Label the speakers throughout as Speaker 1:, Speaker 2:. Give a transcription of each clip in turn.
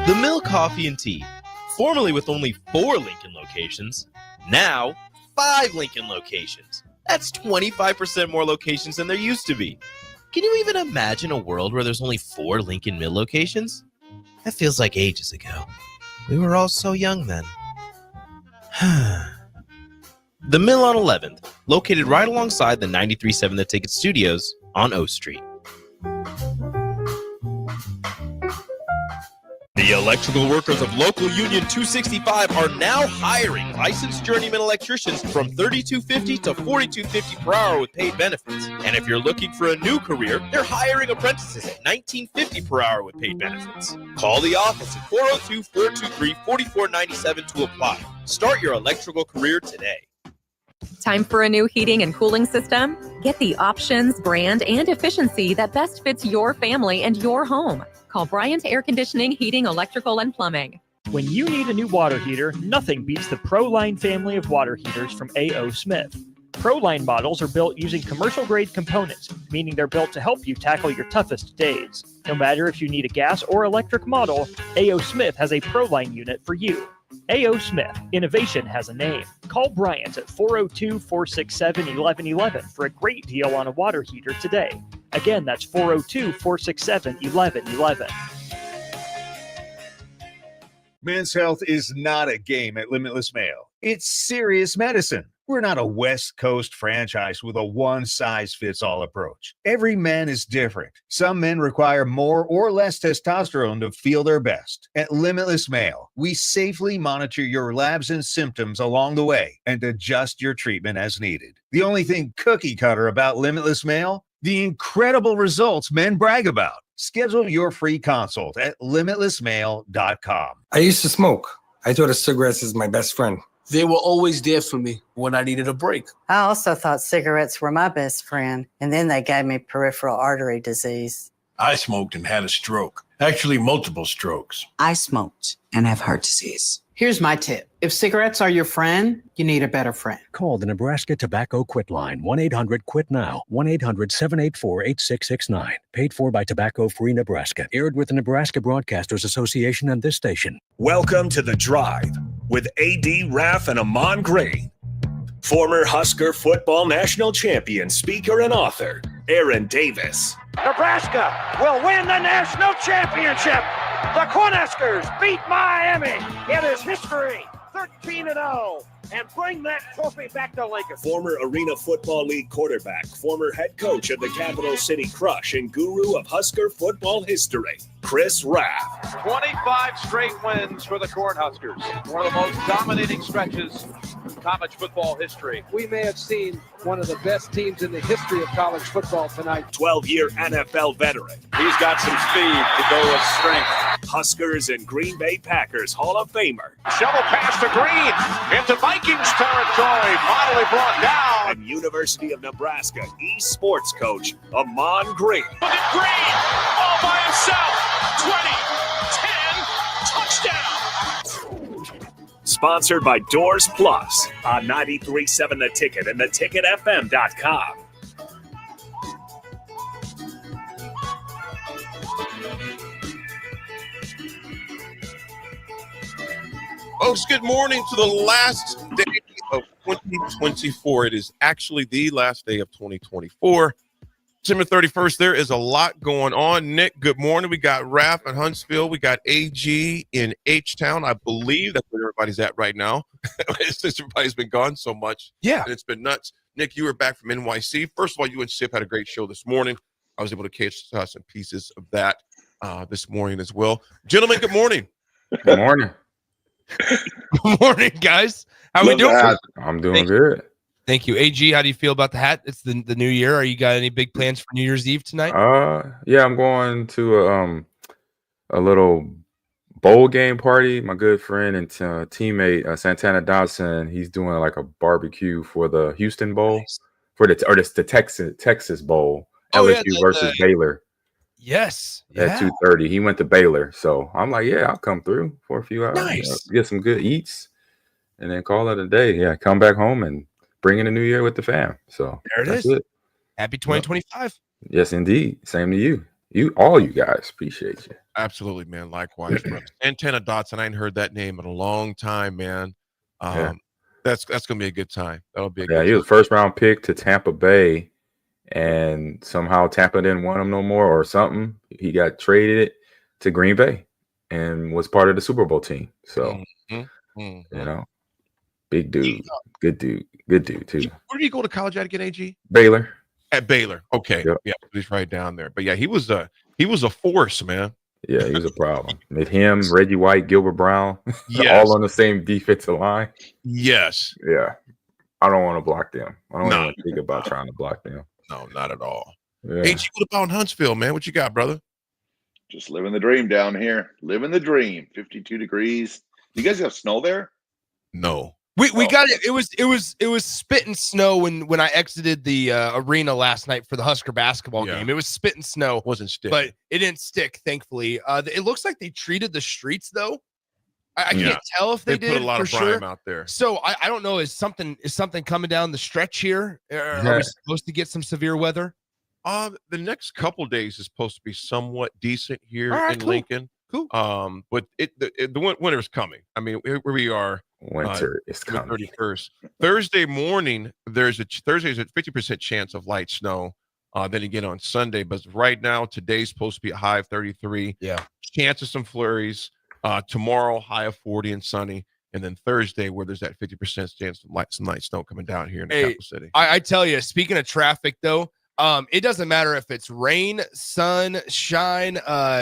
Speaker 1: The Mill Coffee and Tea, formerly with only 4 Lincoln locations, now 5 Lincoln locations. That's 25% more locations than there used to be. Can you even imagine a world where there's only 4 Lincoln Mill locations? That feels like ages ago. We were all so young then. The Mill on 11th, located right alongside the 93.7 The Ticket Studios on O Street. The electrical workers of Local Union 265 are now hiring licensed journeyman electricians from $32.50 to $42.50 per hour with paid benefits. And if you're looking for a new career, they're hiring apprentices at $19.50 per hour with paid benefits. Call the office at 402-423-4497 to apply. Start your electrical career today.
Speaker 2: Time for a new heating and cooling system? Get the options, brand, and efficiency that best fits your family and your home. Call Bryant Air Conditioning, Heating, Electrical, and Plumbing.
Speaker 3: When you need a new water heater, nothing beats the ProLine family of water heaters from A.O. Smith. ProLine models are built using commercial-grade components, meaning they're built to help you tackle your toughest days. No matter if you need a gas or electric model, A.O. Smith has a ProLine unit for you. A.O. Smith, innovation has a name. Call Bryant at 402-467-1111 for a great deal on a water heater today. Again, that's 402-467-1111.
Speaker 4: Men's health is not a game at Limitless Male. It's serious medicine. We're not a West Coast franchise with a one-size-fits-all approach. Every man is different. Some men require more or less testosterone to feel their best. At Limitless Male, we safely monitor your labs and symptoms along the way and adjust your treatment as needed. The only thing cookie-cutter about Limitless Male? The incredible results men brag about. Schedule your free consult at limitlessmale.com.
Speaker 5: I used to smoke. I thought of cigarettes as my best friend.
Speaker 6: They were always there for me when I needed a break.
Speaker 7: I also thought cigarettes were my best friend, and then they gave me peripheral artery disease.
Speaker 8: I smoked and had a stroke. Actually, multiple strokes.
Speaker 9: I smoked and have heart disease.
Speaker 10: Here's my tip. If cigarettes are your friend, you need a better friend.
Speaker 11: Call the Nebraska Tobacco Quit Line, 1-800-QUIT-NOW, 1-800-784-8669. Paid for by Tobacco Free Nebraska. Aired with the Nebraska Broadcasters Association and this station.
Speaker 12: Welcome to The Drive with A.D. Raff and Amon Green. Former Husker football national champion, speaker, and author, Aaron Davis.
Speaker 13: Nebraska will win the national championship. The Cornhuskers beat Miami. It is history, 13-0, and bring that trophy back to Lincoln.
Speaker 12: Former Arena Football League quarterback, former head coach of the Capital City Crush, and guru of Husker football history, Chris Raff.
Speaker 14: 25 straight wins for the Cornhuskers. One of the most dominating stretches in college football history.
Speaker 15: We may have seen one of the best teams in the history of college football tonight.
Speaker 12: 12-year NFL veteran.
Speaker 14: He's got some speed to go with strength.
Speaker 12: Huskers and Green Bay Packers Hall of Famer.
Speaker 14: Shovel pass to Green into Vikings territory. Finally brought down.
Speaker 12: And University of Nebraska eSports coach Amon Green.
Speaker 14: Look at Green all by himself. 20, 10, touchdown.
Speaker 12: Sponsored by Doors Plus on 93.7 The Ticket and theticketfm.com.
Speaker 16: Folks, good morning to the last day of 2024. It is actually the last day of 2024. December 31st, there is a lot going on. Nick, good morning. We got Raff in Huntsville. We got AG in H-Town. I believe that's where everybody's at right now. Since everybody's been gone so much. Yeah. And it's been nuts. Nick, you were back from NYC. First of all, you and Sip had a great show this morning. I was able to catch some pieces of that this morning as well. Gentlemen, good morning.
Speaker 17: Good morning.
Speaker 18: Good morning, guys. How we doing?
Speaker 17: I'm doing good.
Speaker 18: Thank you. AG, how do you feel about the hat? It's the new year. Are you got any big plans for New Year's Eve tonight?
Speaker 17: Yeah, I'm going to a little bowl game party. My good friend and teammate Santana Dodson, he's doing like a barbecue for the Houston Bowl, for the Texas Bowl, LSU versus Baylor.
Speaker 18: Yes.
Speaker 17: At 2:30. He went to Baylor. So I'm like, yeah, I'll come through for a few hours.
Speaker 18: Nice.
Speaker 17: Get some good eats and then call it a day. Yeah, come back home and bring in the new year with the fam. So
Speaker 18: there it is. Happy 2025.
Speaker 17: Yes, indeed. Same to you. All you guys, appreciate you.
Speaker 16: Absolutely, man. Likewise, bro. Santana Dotson. I ain't heard that name in a long time, man.
Speaker 17: Yeah.
Speaker 16: That's gonna be a good time. That'll be a
Speaker 17: Yeah,
Speaker 16: good
Speaker 17: he was
Speaker 16: time.
Speaker 17: first round pick to Tampa Bay, and somehow Tampa didn't want him no more or something. He got traded to Green Bay and was part of the Super Bowl team. So, you know, big dude, good dude too.
Speaker 16: Where did he go to college at again, AG?
Speaker 17: Baylor.
Speaker 16: At Baylor. Okay.
Speaker 17: Yep.
Speaker 16: Yeah, he's right down there. But yeah, he was a force, man.
Speaker 17: Yeah, he was a problem. With him, Reggie White, Gilbert Brown,
Speaker 16: Yes.
Speaker 17: all on the same defensive line.
Speaker 16: Yes.
Speaker 17: Yeah. I don't want to block them. I don't
Speaker 16: No.
Speaker 17: even think about trying to block them.
Speaker 16: No, not at all.
Speaker 17: Yeah.
Speaker 16: AG, what about in Huntsville, man? What you got, brother?
Speaker 19: Just living the dream down here. Living the dream. 52 degrees. You guys have snow there?
Speaker 16: No.
Speaker 18: We got it. It was spitting snow when I exited the arena last night for the Husker basketball game. It was spitting snow.
Speaker 16: Wasn't stick,
Speaker 18: but it didn't stick. Thankfully, it looks like they treated the streets though. I can't tell if they did.
Speaker 16: Put a lot
Speaker 18: for
Speaker 16: of brine
Speaker 18: sure.
Speaker 16: out there.
Speaker 18: So I don't know. Is something coming down the stretch here? Are we supposed to get some severe weather?
Speaker 16: The next couple days is supposed to be somewhat decent here
Speaker 18: All right,
Speaker 16: in
Speaker 18: cool.
Speaker 16: Lincoln.
Speaker 18: Cool.
Speaker 16: But the winter's coming. I mean, where we are.
Speaker 17: Winter is coming.
Speaker 16: 31st. Thursday morning, Thursday's a 50% chance of light snow. Then again on Sunday, but right now, today's supposed to be a high of 33.
Speaker 18: Yeah.
Speaker 16: Chance of some flurries. Tomorrow, high of 40 and sunny. And then Thursday, where there's that 50% chance of some light snow coming down here in the capital city.
Speaker 18: I tell you, speaking of traffic though, it doesn't matter if it's rain, sun, shine,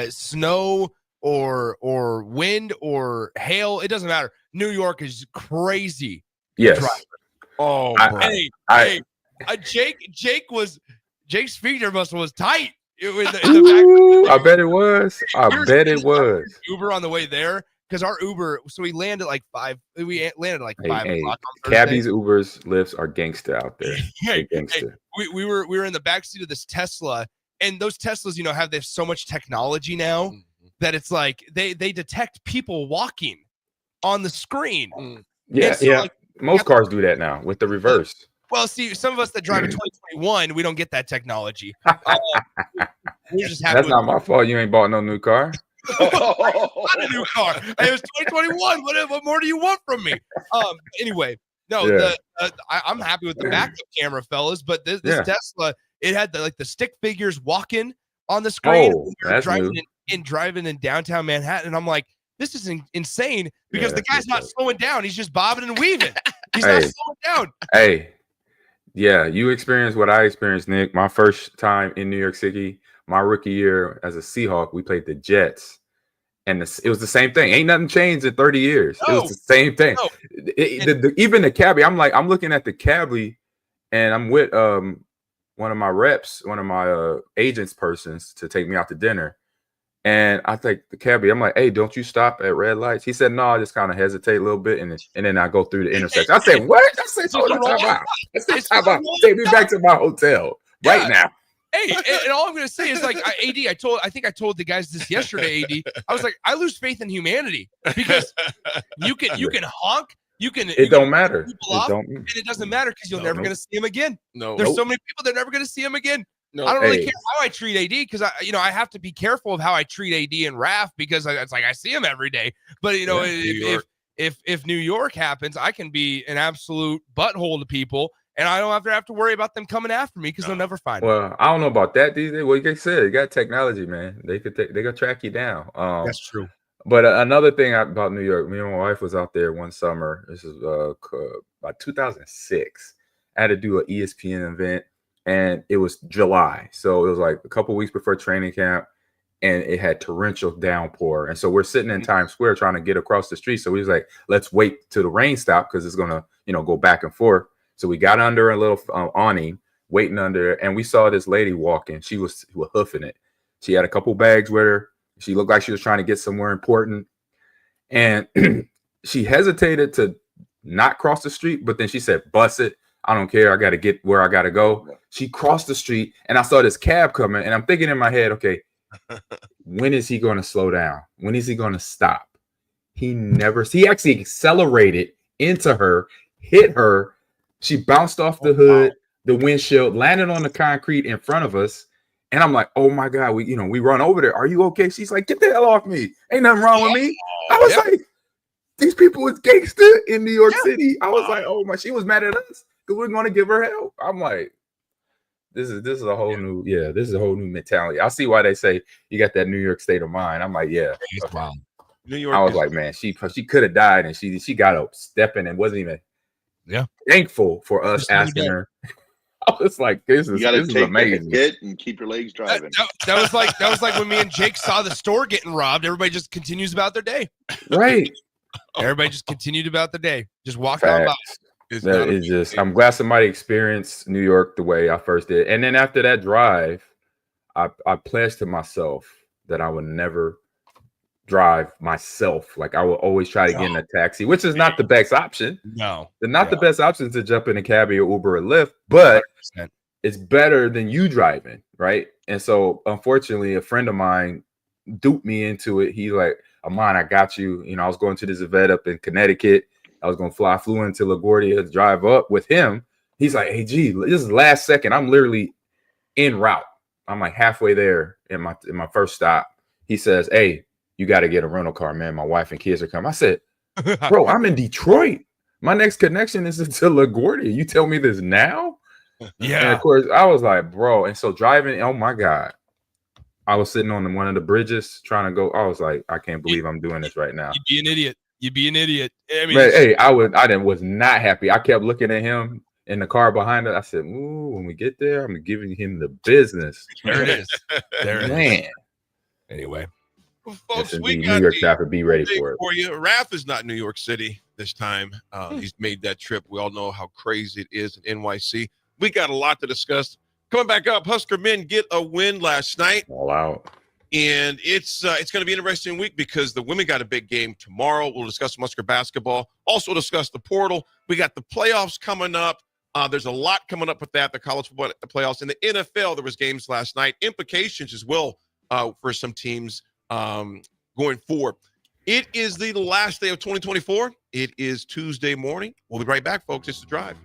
Speaker 18: snow, or wind or hail. It doesn't matter. New York is crazy.
Speaker 17: Yes.
Speaker 18: Driving. Oh, Jake's feature muscle was tight. In the back.
Speaker 17: I bet it was. I bet it was.
Speaker 18: Uber on the way there because our Uber. So we landed like 5. We landed like 5 o'clock on Thursday.
Speaker 17: Cabbies, Ubers, Lyfts are gangster out there.
Speaker 18: Hey,
Speaker 17: gangster.
Speaker 18: We were in the backseat of this Tesla, and those Teslas, have so much technology now that it's like they detect people walking on the screen.
Speaker 17: Yeah,
Speaker 18: so,
Speaker 17: yeah.
Speaker 18: like,
Speaker 17: Most cars do that now with the reverse.
Speaker 18: Well, see, some of us that drive a 2021, we don't get that technology. We're just happy
Speaker 17: That's not my fault. You ain't bought no new car.
Speaker 18: Not a new car. It was 2021. What more do you want from me? Anyway, no, I'm happy with the backup camera, fellas. But this Tesla, it had the stick figures walking on the screen.
Speaker 17: Oh, that's
Speaker 18: driving in downtown Manhattan, and I'm like, this is insane because the guy's not slowing down. He's just bobbing and weaving. He's not slowing down.
Speaker 17: Hey, yeah, you experienced what I experienced, Nick. My first time in New York City, my rookie year as a Seahawk, we played the Jets. And it was the same thing. Ain't nothing changed in 30 years. It was the same thing. Even the cabbie, I'm looking at the cabbie, and I'm with one of my reps, one of my agents persons to take me out to dinner. And I think the cabbie, I'm like, hey, don't you stop at red lights? He said, no, I just kind of hesitate a little bit, and then I go through the intersection. I said, what? I said, hold on, time out. Take me back to my hotel right now.
Speaker 18: Hey, and all I'm gonna say is, like, I think I told the guys this yesterday, AD. I was like, I lose faith in humanity because you can honk, it
Speaker 17: don't matter.
Speaker 18: And it doesn't matter because you're never gonna see him again.
Speaker 16: No,
Speaker 18: there's so many people that are never gonna see him again.
Speaker 16: No,
Speaker 18: I don't really care how I treat AD because I have to be careful of how I treat AD and Raff because it's like I see him every day. But if New York happens, I can be an absolute butthole to people. And I don't have to worry about them coming after me because they'll never find me.
Speaker 17: Well, I don't know about that these days. Well, like I said, you got technology, man. They could track you down.
Speaker 18: That's true.
Speaker 17: But another thing about New York, me and my wife was out there one summer. This is about 2006. I had to do an ESPN event, and it was July, so it was like a couple weeks before training camp, and it had torrential downpour. And so we're sitting in Times Square trying to get across the street. So we was like, let's wait till the rain stop because it's gonna go back and forth. So we got under a little awning, waiting under, and we saw this lady walking. She was hoofing it. She had a couple bags with her. She looked like she was trying to get somewhere important. And she hesitated to not cross the street, but then she said, bus it. I don't care. I got to get where I got to go. She crossed the street, and I saw this cab coming, and I'm thinking in my head, okay, when is he going to slow down? When is he going to stop? He actually accelerated into her, hit her. She bounced off the hood, the windshield, landed on the concrete in front of us, And I'm like, oh my God, we run over there. Are you okay? She's like, get the hell off me. Ain't nothing wrong with me. I was like, these people is gangster in New York City. I was like, oh my, she was mad at us because we're going to give her help. I'm like, this is a whole new, this is a whole new mentality. I see why they say you got that New York state of mind. I'm like, yeah.
Speaker 18: Wow.
Speaker 16: New York.
Speaker 17: I was like, man, she could have died, and she got up stepping and wasn't even thankful for us asking her. I was like, this is amazing.
Speaker 19: Hit and keep your legs driving.
Speaker 18: That was like when me and Jake saw the store getting robbed. Everybody just continues about their day.
Speaker 17: Right.
Speaker 18: Everybody just continued about the day. Just walked on by.
Speaker 17: I'm glad somebody experienced New York the way I first did. And then after that drive, I pledged to myself that I would never drive myself. Like I will always try to get in a taxi, which is not the best option.
Speaker 18: No,
Speaker 17: the best option to jump in a cab or Uber or Lyft, but 100%. It's better than you driving, right? And so, unfortunately, a friend of mine duped me into it. He's like, "Amon, I got you." I was going to this event up in Connecticut. I was going to flew into LaGuardia to drive up with him. He's like, "Hey, G, this is last second. I'm literally en route. I'm like halfway there in my first stop." He says, "Hey, you got to get a rental car, man. My wife and kids are coming." I said, "Bro, I'm in Detroit. My next connection is to LaGuardia. You tell me this now?"
Speaker 18: Yeah.
Speaker 17: And of course, I was like, bro. And so driving, oh my God. I was sitting on one of the bridges trying to go. I was like, I can't believe I'm doing this right now.
Speaker 18: You'd be an idiot. I mean,
Speaker 17: but, hey, I was not happy. I kept looking at him in the car behind it. I said, ooh, when we get there, I'm giving him the business.
Speaker 18: There it is. There it is. Anyway.
Speaker 16: Well, folks,
Speaker 17: yes,
Speaker 16: we
Speaker 17: New
Speaker 16: got
Speaker 17: York traffic. Be ready for it.
Speaker 16: For you. Raff is not New York City this time. He's made that trip. We all know how crazy it is in NYC. We got a lot to discuss. Coming back up, Husker men get a win last night.
Speaker 17: All out.
Speaker 16: And it's going to be an interesting week because the women got a big game tomorrow. We'll discuss Husker basketball. Also discuss the portal. We got the playoffs coming up. There's a lot coming up with that, the college football playoffs. In the NFL, there was games last night. Implications as well for some teams going forward. It is the last day of 2024. It is Tuesday morning. We'll be right back, folks. It's The Drive.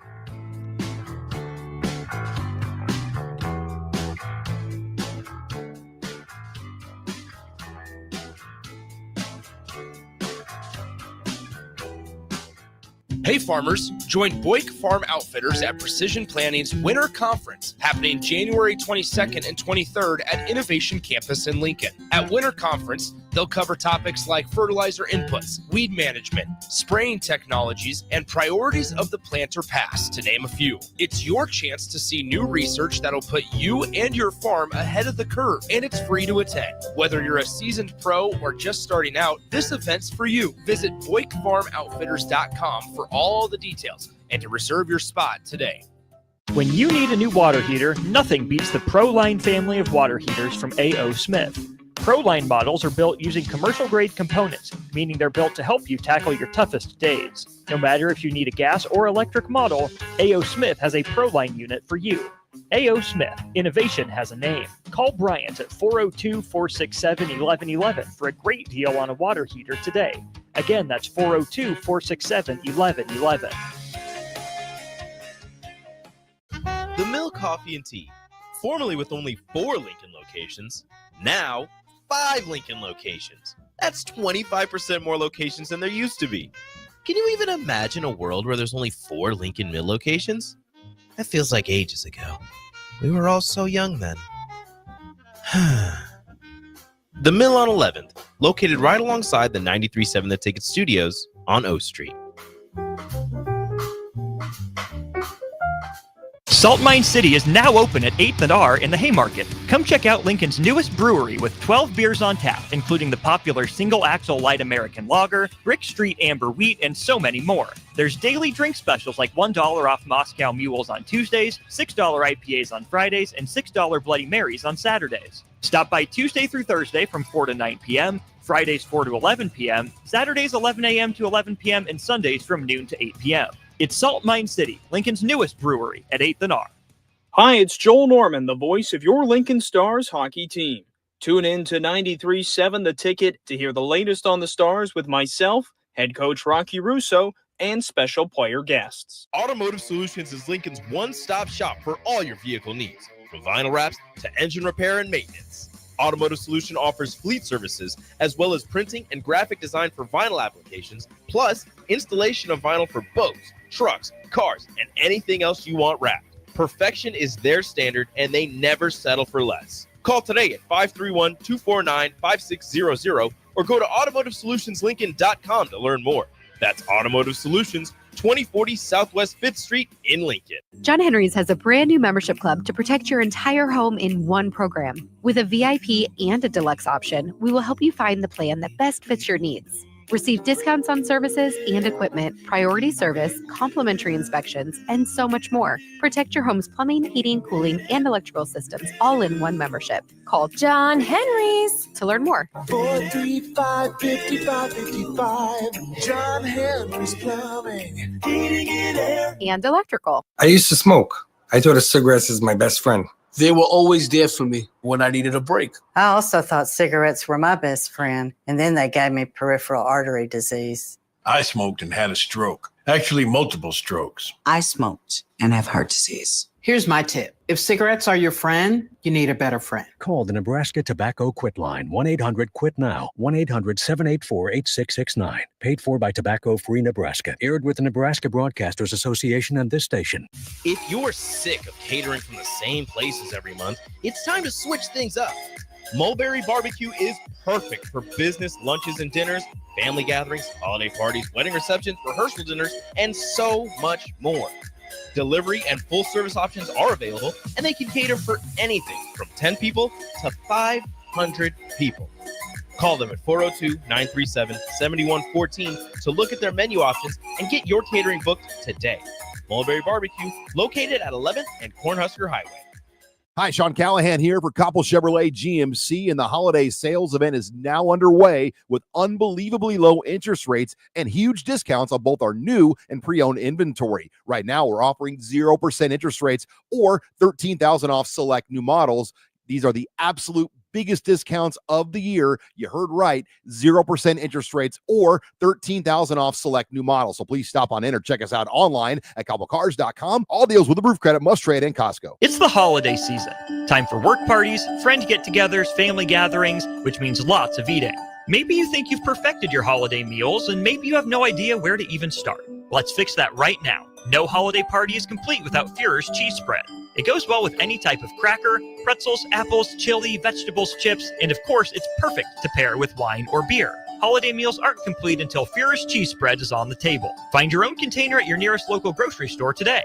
Speaker 20: Hey farmers, join Boyk Farm Outfitters at Precision Planning's Winter Conference happening January 22nd and 23rd at Innovation Campus in Lincoln. At Winter Conference, they'll cover topics like fertilizer inputs, weed management, spraying technologies, and priorities of the planter pass, to name a few. It's your chance to see new research that'll put you and your farm ahead of the curve, and it's free to attend. Whether you're a seasoned pro or just starting out, this event's for you. Visit BoykFarmOutfitters.com for all the details and to reserve your spot today.
Speaker 3: When you need a new water heater, nothing beats the ProLine family of water heaters from A.O. Smith. ProLine models are built using commercial-grade components, meaning they're built to help you tackle your toughest days. No matter if you need a gas or electric model, A.O. Smith has a ProLine unit for you. A.O. Smith, innovation has a name. Call Bryant at 402-467-1111 for a great deal on a water heater today. Again, that's 402-467-1111.
Speaker 1: The Mill Coffee and Tea, formerly with only 4 Lincoln locations, now 5 Lincoln locations. That's 25% more locations than there used to be. Can you even imagine a world where there's only 4 Lincoln Mill locations? That feels like ages ago. We were all so young then. The Mill on 11th, located right alongside the 93.7 The Ticket Studios on O Street.
Speaker 3: Salt Mine City is now open at 8th and R in the Haymarket. Come check out Lincoln's newest brewery with 12 beers on tap, including the popular Single Axle Light American Lager, Brick Street Amber Wheat, and so many more. There's daily drink specials like $1 off Moscow Mules on Tuesdays, $6 IPAs on Fridays, and $6 Bloody Marys on Saturdays. Stop by Tuesday through Thursday from 4 to 9 p.m., Fridays 4 to 11 p.m., Saturdays 11 a.m. to 11 p.m., and Sundays from noon to 8 p.m. It's Salt Mine City, Lincoln's newest brewery at 8th and R.
Speaker 21: Hi, it's Joel Norman, the voice of your Lincoln Stars hockey team. Tune in to 93.7 The Ticket to hear the latest on the Stars with myself, head coach Rocky Russo, and special player guests.
Speaker 1: Automotive Solutions is Lincoln's one-stop shop for all your vehicle needs. from vinyl wraps to engine repair and maintenance. Automotive Solution offers fleet services as well as printing and graphic design for vinyl applications, plus installation of vinyl for boats, trucks, cars, and anything else you want wrapped. Perfection is their standard, and they never settle for less. Call today at 531-249-5600 or go to automotivesolutionslincoln.com to learn more. That's Automotive Solutions, 2040 Southwest 5th Street in Lincoln.
Speaker 2: John Henry's has a brand new membership club to protect your entire home in one program. With a VIP and a deluxe option, we will help you find the plan that best fits your needs. Receive discounts on services and equipment, priority service, complimentary inspections, and so much more. Protect your home's plumbing, heating, cooling, and electrical systems all in one membership. Call John Henry's to learn more.
Speaker 22: 435-5555. John Henry's Plumbing, Heating and Air.
Speaker 2: And electrical.
Speaker 5: I used to smoke. I thought a cigarette is my best friend.
Speaker 6: They were always there for me when I needed a break.
Speaker 7: I also thought cigarettes were my best friend, and then they gave me peripheral artery disease.
Speaker 8: I smoked and had a stroke. Actually, multiple strokes.
Speaker 9: I smoked and have heart disease.
Speaker 10: Here's my tip. If cigarettes are your friend, you need a better friend.
Speaker 11: Call the Nebraska Tobacco Quit Line, 1-800-QUIT-NOW, 1-800-784-8669. Paid for by Tobacco Free Nebraska. Aired with the Nebraska Broadcasters Association and this station.
Speaker 1: If you're sick of catering from the same places every month, it's time to switch things up. Mulberry Barbecue is perfect for business lunches and dinners, family gatherings, holiday parties, wedding receptions, rehearsal dinners, and so much more. Delivery and full service options are available, and they can cater for anything from 10 people to 500 people. Call them at 402-937-7114 to look at their menu options and get your catering booked today. Mulberry Barbecue, located at 11th and Cornhusker Highway.
Speaker 23: Hi, Sean Callahan here for Koppel Chevrolet GMC, and the holiday sales event is now underway with unbelievably low interest rates and huge discounts on both our new and pre-owned inventory. Right now, we're offering 0% interest rates or $13,000 off select new models. These are the absolute biggest discounts of the year. You heard right, 0% interest rates or $13,000 off select new models. So please stop on in or check us out online at cobblecars.com. All deals with approved credit, must trade, and Costco.
Speaker 3: It's the holiday season. Time for work parties, friend get-togethers, family gatherings, which means lots of eating. Maybe you think you've perfected your holiday meals, and maybe you have no idea where to even start. Let's fix that right now. No holiday party is complete without Führer's cheese spread. It goes well with any type of cracker, pretzels, apples, chili, vegetables, chips, and of course, it's perfect to pair with wine or beer. Holiday meals aren't complete until Führer's cheese spread is on the table. Find your own container at your nearest local grocery store today.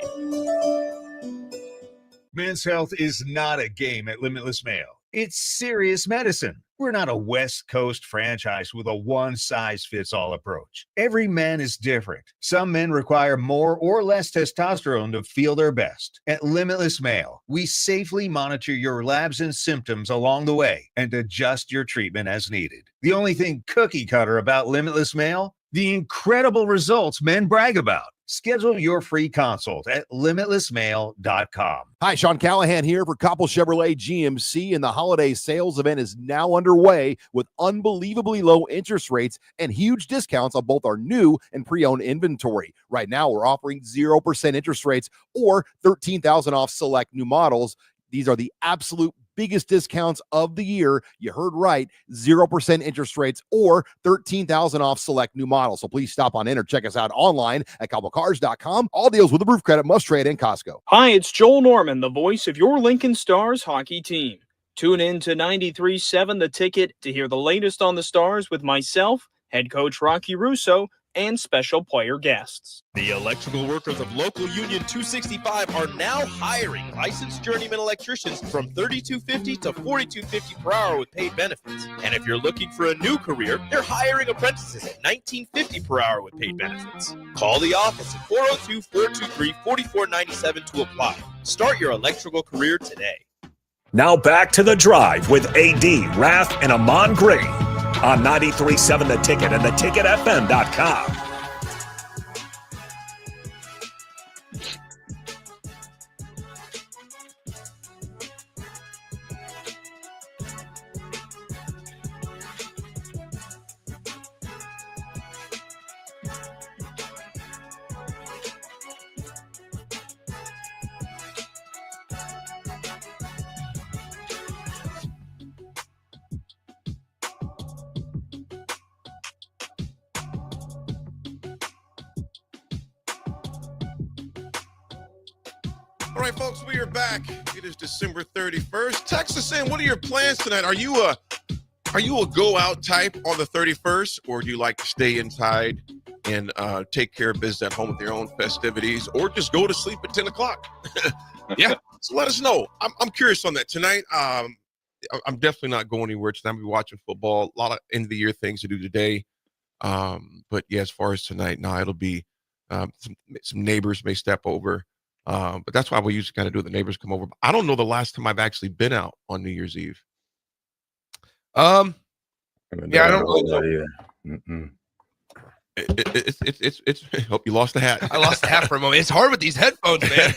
Speaker 4: Men's health is not a game at Limitless Mail. It's serious medicine. We're not a West Coast franchise with a one-size-fits-all approach. Every man is different. Some men require more or less testosterone to feel their best. At Limitless Mail, we safely monitor your labs and symptoms along the way and adjust your treatment as needed. The only thing cookie cutter about Limitless Mail? The incredible results men brag about. Schedule your free consult at limitlessmail.com.
Speaker 23: Hi, Sean Callahan here for Koppel Chevrolet GMC, and the holiday sales event is now underway with unbelievably low interest rates and huge discounts on both our new and pre-owned inventory. Right now, we're offering 0% interest rates or $13,000 off select new models. These are the absolute biggest discounts of the year. You heard right, 0% interest rates or $13,000 off select new models. So please stop on in or check us out online at cobblecars.com. All deals with approved credit, must trade, and Costco.
Speaker 21: Hi, it's Joel Norman, the voice of your Lincoln Stars hockey team. Tune in to 93.7 The Ticket to hear the latest on the Stars with myself, head coach Rocky Russo, and special player guests.
Speaker 1: The electrical workers of Local Union 265 are now hiring licensed journeyman electricians from $32.50 to $42.50 per hour with paid benefits. And if you're looking for a new career, they're hiring apprentices at $19.50 per hour with paid benefits. Call the office at 402-423-4497 to apply. Start your electrical career today.
Speaker 12: Now back to The Drive with AD, Raff, and Amon Green on 93.7 The Ticket and theticketfm.com.
Speaker 16: All right, folks, we are back. It is December 31st. Text us in. What are your plans tonight? Are you a go out type on the 31st, or do you like to stay inside and take care of business at home with your own festivities, or just go to sleep at 10 o'clock? Yeah, so let us know. I'm curious on that tonight. I'm definitely not going anywhere tonight. I'll be watching football. A lot of end of the year things to do today. But yeah, as far as tonight, it'll be some neighbors may step over. But that's why we usually kind of do. The neighbors come over. I don't know the last time I've actually been out on New Year's Eve.
Speaker 17: Yeah,
Speaker 18: I don't really know.
Speaker 17: Mm-mm.
Speaker 16: It's hope you lost the hat.
Speaker 18: I lost the hat for a moment. It's hard with these headphones, man.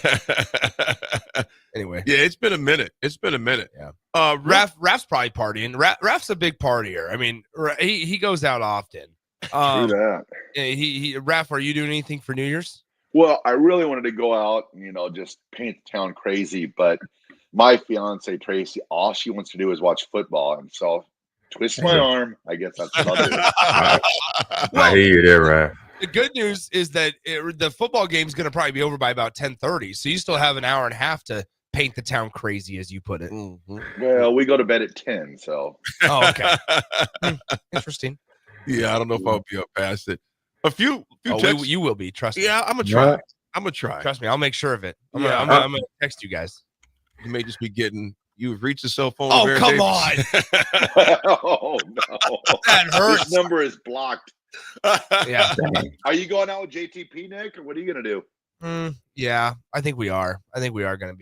Speaker 18: Anyway.
Speaker 16: Yeah, it's been a minute.
Speaker 18: Yeah. Raff's probably partying. Raff's a big partier. I mean, he goes out often.
Speaker 19: True that.
Speaker 18: Raff, are you doing anything for New Year's?
Speaker 19: Well, I really wanted to go out, just paint the town crazy, but my fiance Tracy, all she wants to do is watch football, and so twist my arm. I guess that's what I'll do.
Speaker 17: I hear you there, Raff.
Speaker 18: The good news is that the football game is going to probably be over by about 10:30, so you still have an hour and a half to paint the town crazy, as you put it.
Speaker 16: Mm-hmm.
Speaker 19: Well, we go to bed at 10, so.
Speaker 18: Oh, okay. Interesting.
Speaker 16: Yeah, I don't know if I'll be up past it. A few texts.
Speaker 18: You will be. Trust me.
Speaker 16: Yeah, I'm gonna try. I'm gonna try.
Speaker 18: Trust me. I'll make sure of it. I'm
Speaker 16: Yeah.
Speaker 18: gonna text you guys.
Speaker 16: You may just be getting. You've reached the cell phone.
Speaker 18: Oh,
Speaker 16: of Aaron
Speaker 18: come
Speaker 16: Davis.
Speaker 19: Oh no,
Speaker 18: that hurts.
Speaker 19: This number is blocked.
Speaker 18: Yeah.
Speaker 19: Are you going out with JTP, Nick, or what are you gonna do?
Speaker 18: Yeah, I think we are. We're gonna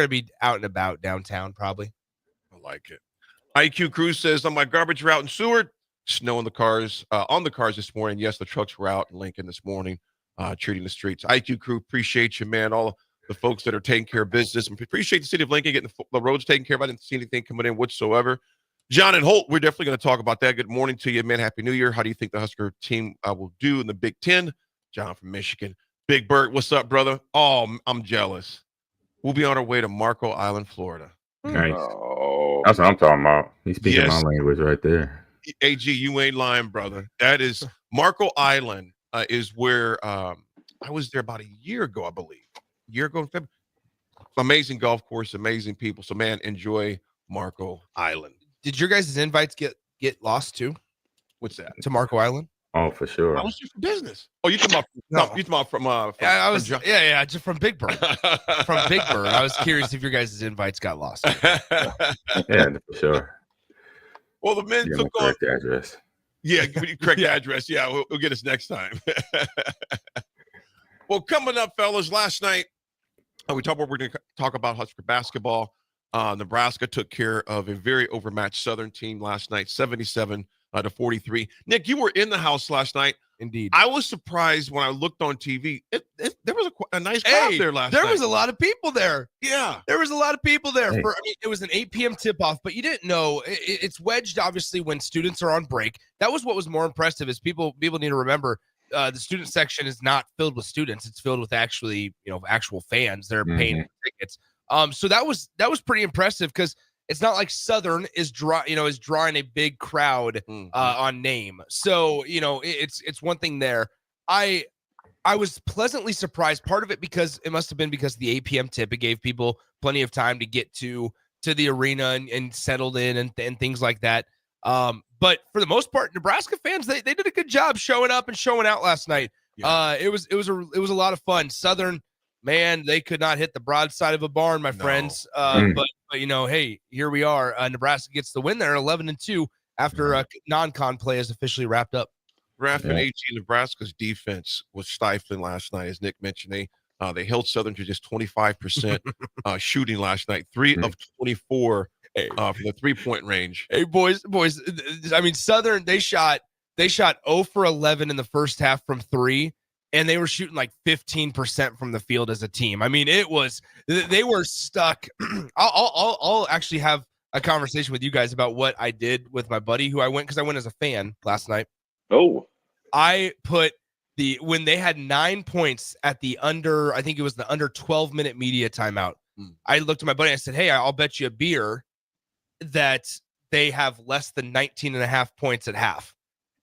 Speaker 18: be out and about downtown probably.
Speaker 16: I like it. IQ Cruz says on my garbage route in Seward, snow on the cars this morning. Yes, the trucks were out in Lincoln this morning, treating the streets. IQ Crew, appreciate you, man. All the folks that are taking care of business, and appreciate the city of Lincoln getting the roads taken care of. I didn't see anything coming in whatsoever. John and Holt, we're definitely going to talk about that. Good morning to you, man. Happy New Year. How do you think the Husker team will do in the Big Ten? John from Michigan. Big Bert, what's up, brother? Oh, I'm jealous. We'll be on our way to Marco Island, Florida.
Speaker 17: Nice.
Speaker 19: Oh.
Speaker 17: That's what I'm talking about. He's speaking my language right there.
Speaker 16: AG, you ain't lying, brother. That is Marco Island is where I was there about a year ago, I believe. A year ago in February. Amazing golf course, amazing people. So, man, enjoy Marco Island.
Speaker 18: Did your guys' invites get lost too?
Speaker 16: What's that?
Speaker 18: To Marco Island?
Speaker 17: Oh, for sure.
Speaker 16: I was just for business. Oh, you talking about from
Speaker 18: just from Big Bird. From Big Bird. I was curious if your guys' invites got lost.
Speaker 17: Yeah, for sure.
Speaker 16: Well, the men took on
Speaker 17: correct address.
Speaker 16: Yeah, correct address. Yeah, we'll get us next time. Well, coming up, fellas, last night we're going to talk about Husker basketball. Nebraska took care of a very overmatched Southern team last night, 77 to 43. Nick, you were in the house last night.
Speaker 18: Indeed.
Speaker 16: I was surprised when I looked on TV. There was a nice crowd there last night.
Speaker 18: There was a lot of people there.
Speaker 16: Yeah.
Speaker 18: There was a lot of people there. It was an 8 p.m. tip-off, but you didn't know. It's wedged, obviously, when students are on break. That was what was more impressive is people need to remember the student section is not filled with students. It's filled with actually, actual fans. They're paying tickets. So that was pretty impressive because it's not like Southern is drawing a big crowd on name. So, it's one thing there. I was pleasantly surprised. Part of it because it must have been because the 8 p.m. tip, it gave people plenty of time to get to the arena and settled in and things like that. But for the most part, Nebraska fans, they did a good job showing up and showing out last night. Yeah. It was a lot of fun. Southern, man, they could not hit the broadside of a barn, my friends. But hey, here we are. Nebraska gets the win there, 11-2 after non-con play is officially wrapped up.
Speaker 16: Raff and AG, Nebraska's defense was stifling last night, as Nick mentioned. They held Southern to just 25% shooting last night, 3 of 24 from the 3-point range.
Speaker 18: Hey, boys, I mean, Southern, they shot 0 for 11 in the first half from 3. And they were shooting like 15% from the field as a team. I mean, they were stuck. I'll actually have a conversation with you guys about what I did with my buddy who I went as a fan last night.
Speaker 19: Oh,
Speaker 18: I put when they had 9 points at the under 12-minute media timeout. I looked at my buddy and I said, hey, I'll bet you a beer that they have less than 19.5 points at half.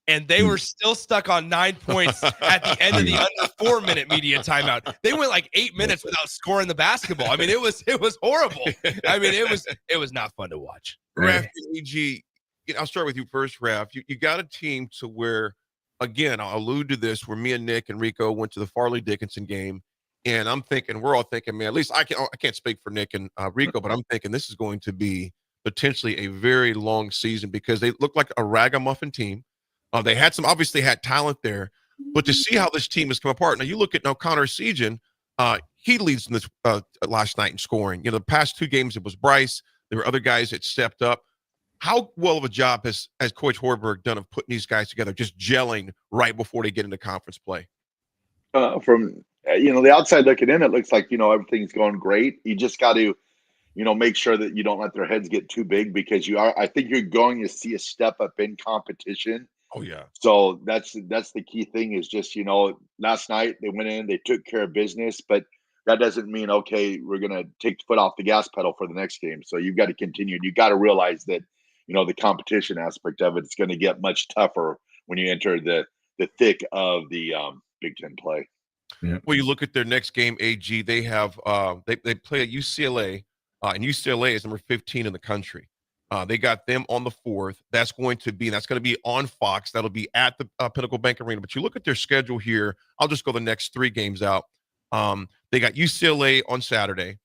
Speaker 18: and they were still stuck on 9 points at the end of the under 4-minute media timeout. They went like 8 minutes without scoring the basketball. I mean, it was horrible. I mean, it was not fun to watch.
Speaker 16: Raff, AG, I'll start with you first, Raff. You got a team to where, again, I'll allude to this, where me and Nick and Rico went to the Farley Dickinson game, and I'm thinking, we're all thinking, man, at least I can't speak for Nick and Rico, but I'm thinking this is going to be potentially a very long season because they look like a ragamuffin team. They obviously had talent there, but to see how this team has come apart. Now you look at Connor Seagen, he leads in this last night in scoring. The past 2 games it was Bryce. There were other guys that stepped up. How well of a job has Coach Hoiberg done of putting these guys together, just gelling right before they get into conference play?
Speaker 19: From the outside looking in, it looks like everything's going great. You just got to make sure that you don't let their heads get too big because I think you're going to see a step up in competition.
Speaker 16: Oh yeah.
Speaker 19: So that's the key thing is just last night they went in, they took care of business, but that doesn't mean okay we're gonna take the foot off the gas pedal for the next game. So you've got to continue. You got to realize that the competition aspect of it's going to get much tougher when you enter the thick of the Big Ten play.
Speaker 16: Yeah. Well, you look at their next game, AG. They have they play at UCLA, and UCLA is number 15 in the country. They got them on the 4th. That's going to be on Fox. That'll be at the Pinnacle Bank Arena. But you look at their schedule here. I'll just go the next 3 games out. They got UCLA on Saturday.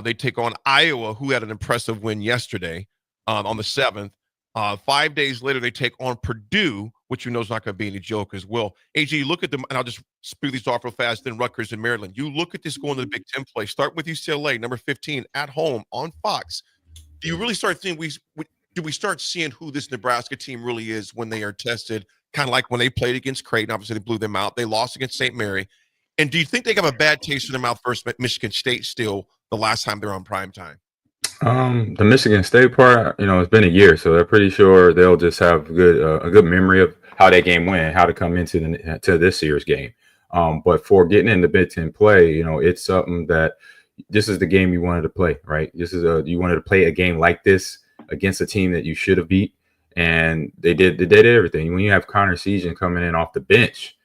Speaker 16: They take on Iowa, who had an impressive win yesterday on the 7th. 5 days later, they take on Purdue, which is not going to be any joke as well. AG, you look at them, and I'll just spew these off real fast, then Rutgers and Maryland. You look at this going to the Big Ten play. Start with UCLA, number 15, at home on Fox. Do you really start seeing do we start seeing who this Nebraska team really is when they are tested, kind of like when they played against Creighton? Obviously, they blew them out. They lost against St. Mary. And do you think they have a bad taste in their mouth versus Michigan State still the last time they're on prime time?
Speaker 17: The Michigan State part, it's been a year, so they're pretty sure they'll just have a good memory of how that game went, how to come into to this year's game. But for getting into Big Ten play, it's something that this is the game you wanted to play, right? You wanted to play a game like this against a team that you should have beat, and they did everything. When you have Connor Seagen coming in off the bench,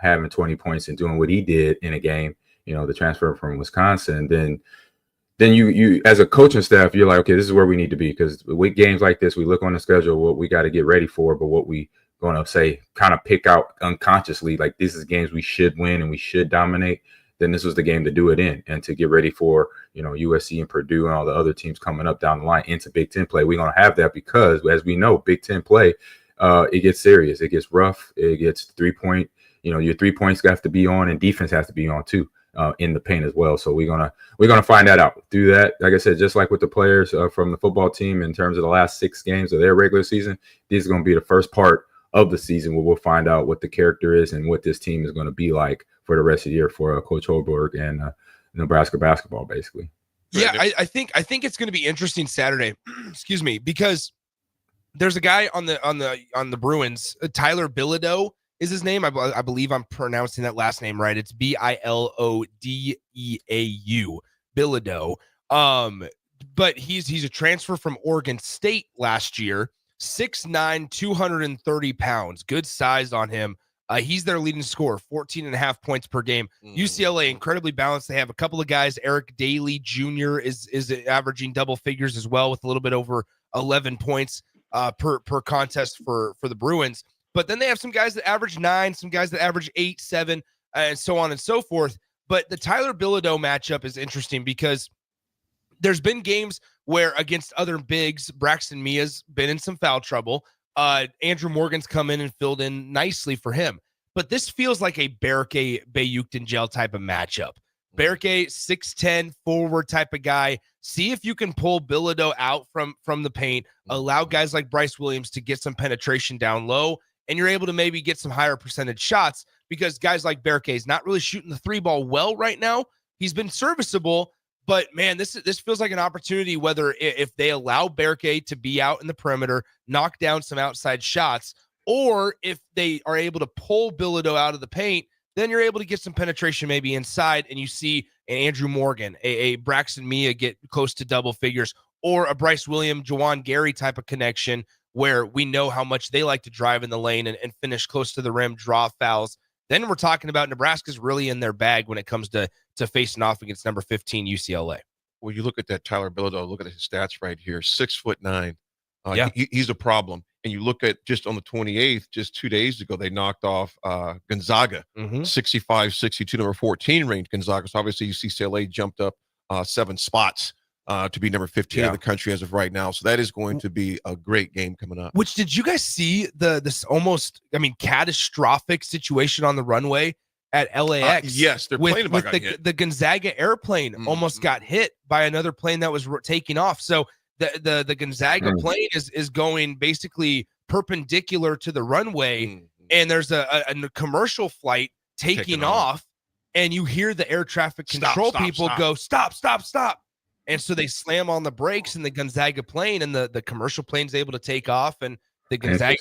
Speaker 17: having 20 points and doing what he did in a game, the transfer from Wisconsin, then you as a coaching staff, you're like, okay, this is where we need to be, because with games like this, we look on the schedule, what we got to get ready for, but what we going to say, kind of pick out unconsciously, like this is games we should win and we should dominate. Then this was the game to do it in and to get ready for, USC and Purdue and all the other teams coming up down the line into Big Ten play. We're going to have that because, as we know, Big Ten play, it gets serious. It gets rough. It gets 3-point. Your 3 points have to be on, and defense has to be on too, in the paint as well. So we're gonna find that out. Do that, like I said, just like with the players from the football team in terms of the last 6 games of their regular season. This is going to be the first part of the season where we'll find out what the character is and what this team is going to be like for the rest of the year for Coach Hoiberg and Nebraska basketball, basically.
Speaker 18: Yeah, I think it's going to be interesting Saturday. Excuse me, because there's a guy on the Bruins, Tyler Bilodeau is his name. I believe I'm pronouncing that last name right. It's Bilodeau, Bilodeau. But he's a transfer from Oregon State last year. 6'9", 230 pounds. Good size on him. He's their leading scorer, 14.5 points per game. UCLA, incredibly balanced. They have a couple of guys. Eric Daly Jr. is averaging double figures as well, with a little bit over 11 points per contest for the Bruins. But then they have some guys that average 9, some guys that average 8, 7, and so on and so forth. But the Tyler Bilodeau matchup is interesting because there's been games where against other bigs, Braxton Mia's been in some foul trouble. Andrew Morgan's come in and filled in nicely for him. But this feels like a Berke Bayukdengel type of matchup. Berke, 6'10", forward type of guy. See if you can pull Bilodeau out from the paint, allow guys like Bryce Williams to get some penetration down low, and you're able to maybe get some higher percentage shots, because guys like Berke is not really shooting the 3-ball well right now. He's been serviceable, but man, this feels like an opportunity, whether if they allow Berke to be out in the perimeter, knock down some outside shots, or if they are able to pull Bilodeau out of the paint, then you're able to get some penetration maybe inside, and you see an Andrew Morgan, a Braxton Mia get close to double figures, or a Bryce Williams, Juwan Gary type of connection, where we know how much they like to drive in the lane and finish close to the rim, draw fouls. Then we're talking about Nebraska's really in their bag when it comes to facing off against number 15 UCLA.
Speaker 16: Well, you look at that Tyler Bilodeau, look at his stats right here, 6'9".
Speaker 18: Yeah.
Speaker 16: He's a problem. And you look at just on the 28th, just 2 days ago, they knocked off Gonzaga, 65-62, number 14 ranked Gonzaga. So obviously UCLA jumped up 7 spots to be number 15 in the country as of right now. So that is going to be a great game coming up.
Speaker 18: Which, did you guys see this almost, catastrophic situation on the runway at LAX?
Speaker 16: Yes, their plane
Speaker 18: with
Speaker 16: got hit.
Speaker 18: the Gonzaga airplane almost got hit by another plane that was taking off. So the Gonzaga plane is going basically perpendicular to the runway, and there's a commercial flight taking off, and you hear the air traffic control people go, stop. And so they slam on the brakes in the Gonzaga plane, and the commercial plane's able to take off. And the Gonzaga,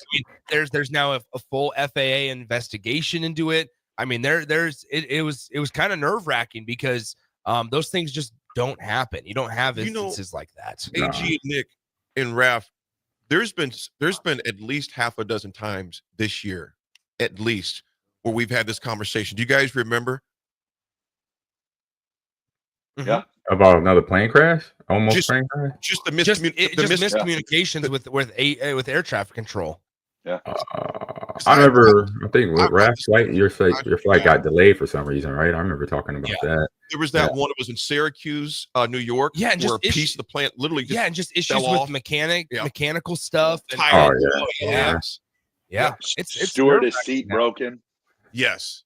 Speaker 18: there's now a full FAA investigation into it. It was kind of nerve wracking because those things just don't happen. You don't have instances like that.
Speaker 16: AG, Nick, and Raff, there's been at least half a dozen times this year, at least, where we've had this conversation. Do you guys remember?
Speaker 19: Yeah.
Speaker 17: About another plane crash? Plane crash?
Speaker 16: Just the
Speaker 18: miscommunications with air traffic control.
Speaker 19: Yeah.
Speaker 17: I think with Raff's flight, your flight got delayed for some reason, right? I remember talking about that.
Speaker 16: There was that one that was in Syracuse, New York,
Speaker 18: and
Speaker 16: where
Speaker 18: just
Speaker 16: a piece of the plant literally just
Speaker 18: issues
Speaker 16: fell
Speaker 18: with
Speaker 16: off.
Speaker 18: mechanical stuff. And, it's
Speaker 19: stewardess seat broken.
Speaker 16: Yes,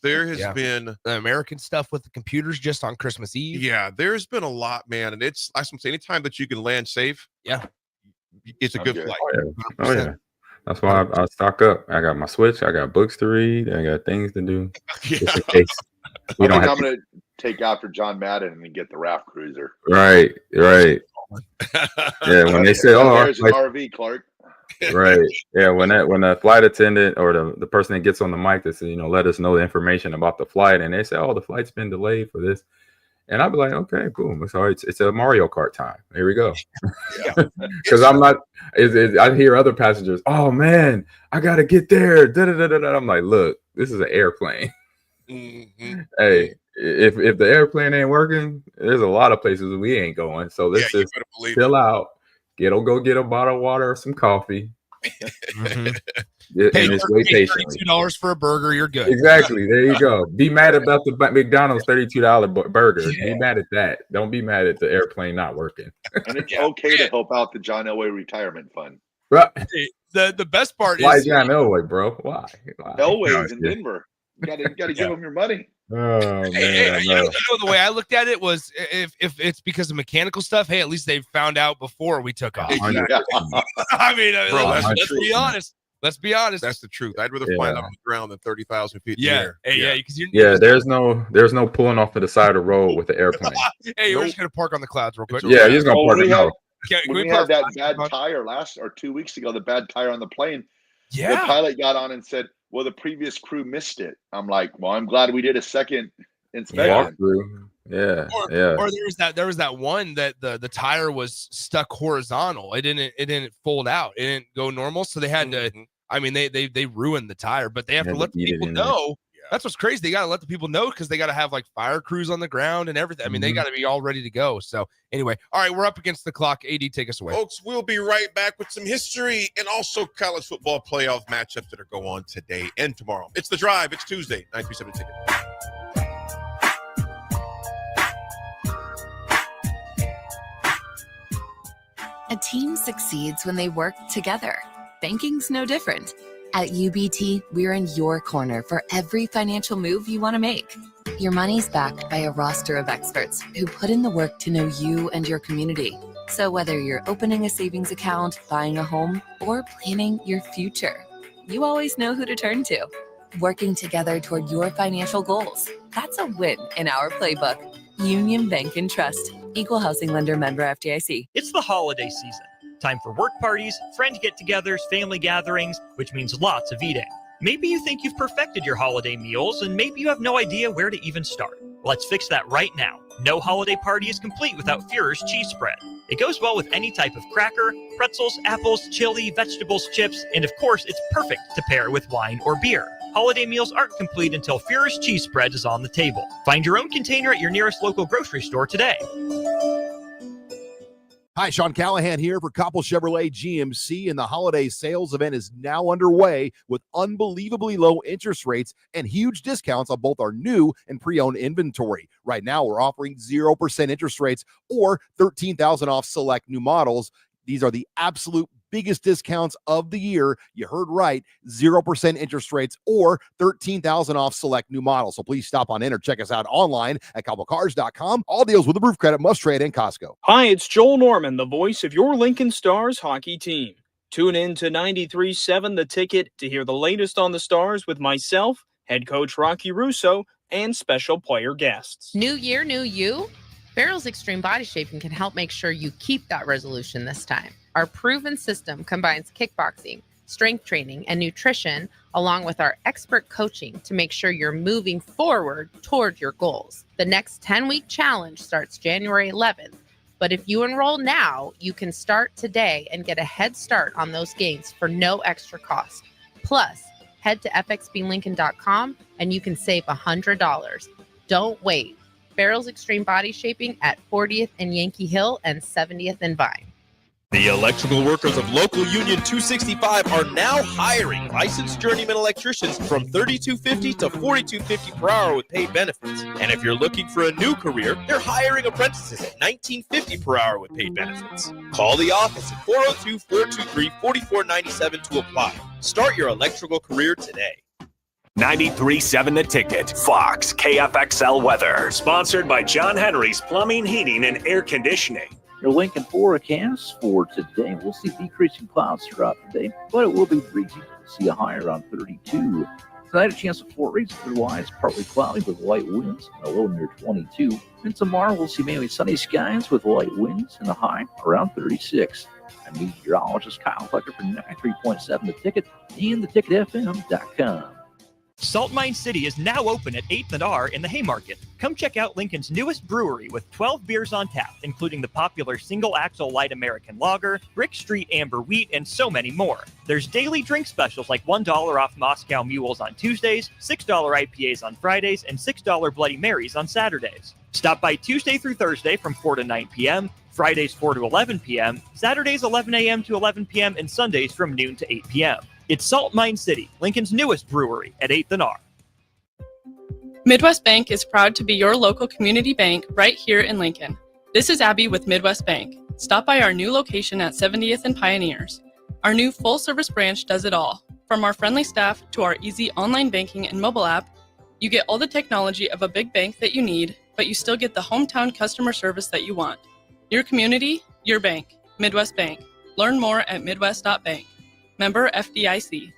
Speaker 16: there has been
Speaker 18: the American stuff with the computers just on Christmas Eve.
Speaker 16: Yeah, there's been a lot, man, and it's I'm saying anytime that you can land safe, it's a good flight.
Speaker 17: Oh yeah. That's why I stock up. I got my Switch. I got books to read. I got things to do. Just in case
Speaker 19: I'm going to take after John Madden and get the Raff Cruiser.
Speaker 17: Right. Yeah, when they say,
Speaker 19: there's an RV, Clark.
Speaker 17: Right. Yeah, when the flight attendant or the person that gets on the mic that says, let us know the information about the flight, and they say, the flight's been delayed for this. And I'll be like, okay, cool. It's a Mario Kart time. Here we go. Because I'm not. I hear other passengers. Oh man, I gotta get there. I'm like, look, this is an airplane. Hey, if the airplane ain't working, there's a lot of places we ain't going. So let's just chill out. Go get a bottle of water or some coffee.
Speaker 18: Pay $32 for a burger, you're good.
Speaker 17: Exactly. There you go. Be mad about the McDonald's $32 burger. Be mad at that. Don't be mad at the airplane not working.
Speaker 19: And it's okay to help out the John Elway retirement fund.
Speaker 17: Right.
Speaker 18: The best part
Speaker 17: Why
Speaker 18: is
Speaker 17: John Elway, bro? Why?
Speaker 19: Elway's in Denver. You gotta give him your money.
Speaker 17: Oh man!
Speaker 18: The way I looked at it was, if it's because of mechanical stuff, hey, at least they found out before we took off.
Speaker 16: Let's
Speaker 18: be honest. Let's be honest.
Speaker 16: That's the truth. I'd rather find out on the ground than 30,000 feet in the air.
Speaker 18: Because
Speaker 17: there's no pulling off to the side of the road with the airplane.
Speaker 18: Hey, we're just gonna park on the clouds real quick.
Speaker 17: Yeah, you're just gonna park it out.
Speaker 19: We had that bad tire 2 weeks ago, the bad tire on the plane.
Speaker 18: Yeah.
Speaker 19: The pilot got on and said, well, the previous crew missed it. I'm like, well, I'm glad we did a second inspection.
Speaker 17: Yeah.
Speaker 18: Or there was that one that the tire was stuck horizontal. It didn't fold out. It didn't go normal. So they had to. They ruined the tire, but they have to let the people know. That's what's crazy. They got to let the people know because they got to have like fire crews on the ground and everything. They got to be all ready to go. So anyway, all right, we're up against the clock. AD, take us away.
Speaker 16: Folks, we'll be right back with some history and also college football playoff matchups that are going on today and tomorrow. It's The Drive. It's Tuesday, 937 Ticket.
Speaker 13: A team succeeds when they work together. Banking's no different. At UBT, we're in your corner for every financial move you want to make. Your money's backed by a roster of experts who put in the work to know you and your community. So whether you're opening a savings account, buying a home, or planning your future, you always know who to turn to. Working together toward your financial goals. That's a win in our playbook. Union Bank and Trust. Equal housing lender, member FDIC.
Speaker 3: It's the holiday season. Time for work parties, friend get-togethers, family gatherings, which means lots of eating. Maybe you think you've perfected your holiday meals, and maybe you have no idea where to even start. Let's fix that right now. No holiday party is complete without Führer's cheese spread. It goes well with any type of cracker, pretzels, apples, chili, vegetables, chips, and of course, it's perfect to pair with wine or beer. Holiday meals aren't complete until Führer's cheese spread is on the table. Find your own container at your nearest local grocery store today.
Speaker 23: Hi, Sean Callahan here for Koppel Chevrolet GMC, and the holiday sales event is now underway with unbelievably low interest rates and huge discounts on both our new and pre-owned inventory. Right now, we're offering 0% interest rates or $13,000 off select new models. These are the absolute biggest discounts of the year. You heard right, 0% interest rates or $13,000 off select new models. So please stop on in or check us out online at CoppelCars.com. All deals with approved credit must trade in Costco.
Speaker 21: Hi, it's Joel Norman, the voice of your Lincoln Stars hockey team. Tune in to 93.7 The Ticket to hear the latest on the Stars with myself, head coach Rocky Russo, and special player guests.
Speaker 14: New year, new you? Farrell's Extreme Body Shaping can help make sure you keep that resolution this time. Our proven system combines kickboxing, strength training, and nutrition, along with our expert coaching to make sure you're moving forward toward your goals. The next 10-week challenge starts January 11th, but if you enroll now, you can start today and get a head start on those gains for no extra cost. Plus, head to fxblincoln.com and you can save $100. Don't wait. Farrell's Extreme Body Shaping at 40th and Yankee Hill and 70th and Vine.
Speaker 1: The electrical workers of Local Union 265 are now hiring licensed journeyman electricians from $32.50 to $42.50 per hour with paid benefits. And if you're looking for a new career, they're hiring apprentices at $19.50 per hour with paid benefits. Call the office at 402-423-4497 to apply. Start your electrical career today.
Speaker 12: 93.7 The Ticket, Fox, KFXL weather. Sponsored by John Henry's Plumbing, Heating, and Air Conditioning.
Speaker 15: Your Lincoln forecast for today, we'll see decreasing clouds throughout the day, but it will be breezy. We'll see a high around 32. Tonight, a chance of 4 rays, otherwise partly cloudy with light winds, a low near 22. And tomorrow, we'll see mainly sunny skies with light winds and a high around 36. I'm meteorologist Kyle Fletcher for 93.7 The Ticket and theticketfm.com.
Speaker 3: Salt Mine City is now open at 8th and R in the Haymarket. Come check out Lincoln's newest brewery with 12 beers on tap, including the popular Single Axle Light American Lager, Brick Street Amber Wheat, and so many more. There's daily drink specials like $1 off Moscow Mules on Tuesdays, $6 IPAs on Fridays, and $6 Bloody Marys on Saturdays. Stop by Tuesday through Thursday from 4 to 9 p.m., Fridays 4 to 11 p.m., Saturdays 11 a.m. to 11 p.m., and Sundays from noon to 8 p.m. It's Salt Mine City, Lincoln's newest brewery at 8th and R.
Speaker 20: Midwest Bank is proud to be your local community bank right here in Lincoln. This is Abby with Midwest Bank. Stop by our new location at 70th and Pioneers. Our new full-service branch does it all. From our friendly staff to our easy online banking and mobile app, you get all the technology of a big bank that you need, but you still get the hometown customer service that you want. Your community, your bank. Midwest Bank. Learn more at midwest.bank. Member FDIC.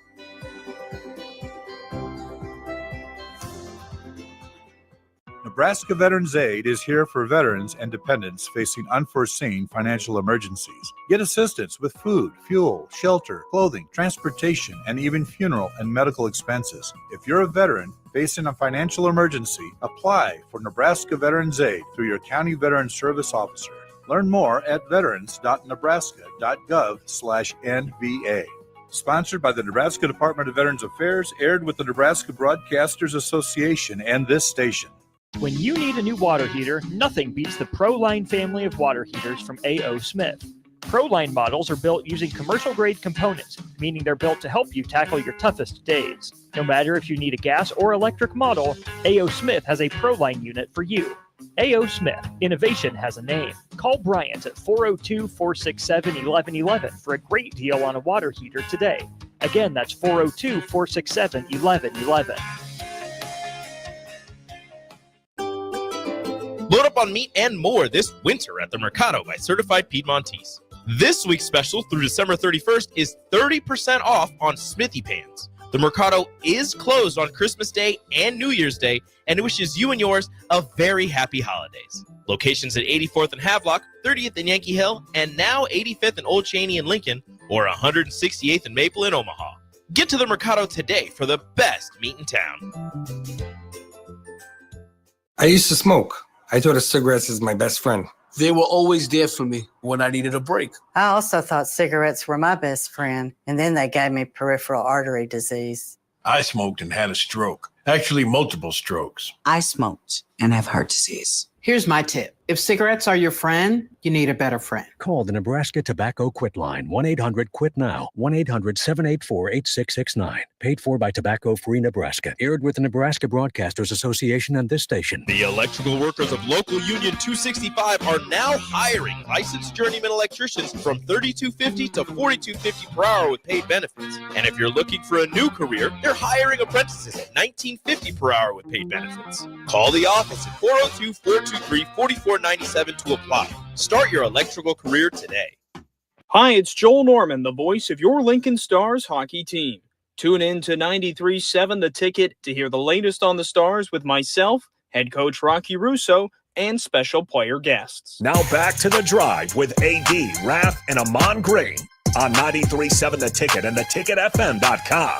Speaker 24: Nebraska Veterans Aid is here for veterans and dependents facing unforeseen financial emergencies. Get assistance with food, fuel, shelter, clothing, transportation, and even funeral and medical expenses. If you're a veteran facing a financial emergency, apply for Nebraska Veterans Aid through your county veteran service officer. Learn more at veterans.nebraska.gov/NVA. Sponsored by the Nebraska Department of Veterans Affairs, aired with the Nebraska Broadcasters Association and this station.
Speaker 3: When you need a new water heater, nothing beats the ProLine family of water heaters from A.O. Smith. ProLine models are built using commercial-grade components, meaning they're built to help you tackle your toughest days. No matter if you need a gas or electric model, A.O. Smith has a ProLine unit for you. A.O. Smith, innovation has a name. Call Bryant at 402-467-1111 for a great deal on a water heater today. Again, that's 402-467-1111.
Speaker 1: Load up on meat and more this winter at the Mercado by Certified Piedmontese. This week's special through December 31st is 30% off on Smithy pans. The Mercado is closed on Christmas Day and New Year's Day and wishes you and yours a very happy holidays. Locations at 84th and Havelock, 30th and Yankee Hill, and now 85th and Old Cheney in Lincoln, or 168th and Maple in Omaha. Get to the Mercado today for the best meat in town.
Speaker 5: I used to smoke. I thought a cigarette is my best friend.
Speaker 2: They were always there for me when I needed a break.
Speaker 6: I also thought cigarettes were my best friend, and then they gave me peripheral artery disease.
Speaker 8: I smoked and had a stroke. Actually, multiple strokes.
Speaker 9: I smoked and have heart disease.
Speaker 10: Here's my tip. If cigarettes are your friend, you need a better friend.
Speaker 11: Call the Nebraska Tobacco Quit Line, 1-800-QUIT-NOW, 1-800-784-8669. Paid for by Tobacco Free Nebraska. Aired with the Nebraska Broadcasters Association and this station.
Speaker 1: The electrical workers of Local Union 265 are now hiring licensed journeyman electricians from $32.50 to $42.50 per hour with paid benefits. And if you're looking for a new career, they're hiring apprentices at $19.50 per hour with paid benefits. Call the office at 402-423-4497 to apply. Start your electrical career today.
Speaker 21: Hi, it's Joel Norman, the voice of your Lincoln Stars hockey team. Tune in to 93.7 The Ticket to hear the latest on the Stars with myself, head coach Rocky Russo, and special player guests.
Speaker 12: Now back to The Drive with AD, Raff, and Amon Grain on 93.7 The Ticket and theticketfm.com.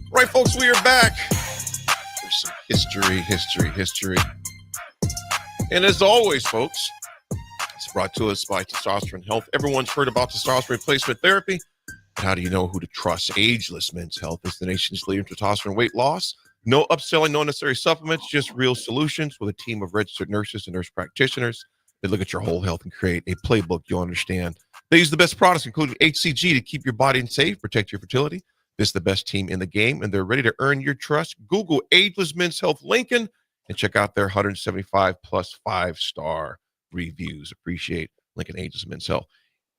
Speaker 16: Right, folks, we are back. There's some history. And as always, folks, it's brought to us by Testosterone Health. Everyone's heard about testosterone replacement therapy. How do you know who to trust? Ageless Men's Health is the nation's leader in testosterone weight loss. No upselling, no unnecessary supplements, just real solutions with a team of registered nurses and nurse practitioners. They look at your whole health and create a playbook you'll understand. They use the best products, including HCG, to keep your body safe, protect your fertility. This is the best team in the game, and they're ready to earn your trust. Google Ageless Men's Health Lincoln and check out their 175 plus 5-star reviews. Appreciate Lincoln Ageless Men's Health.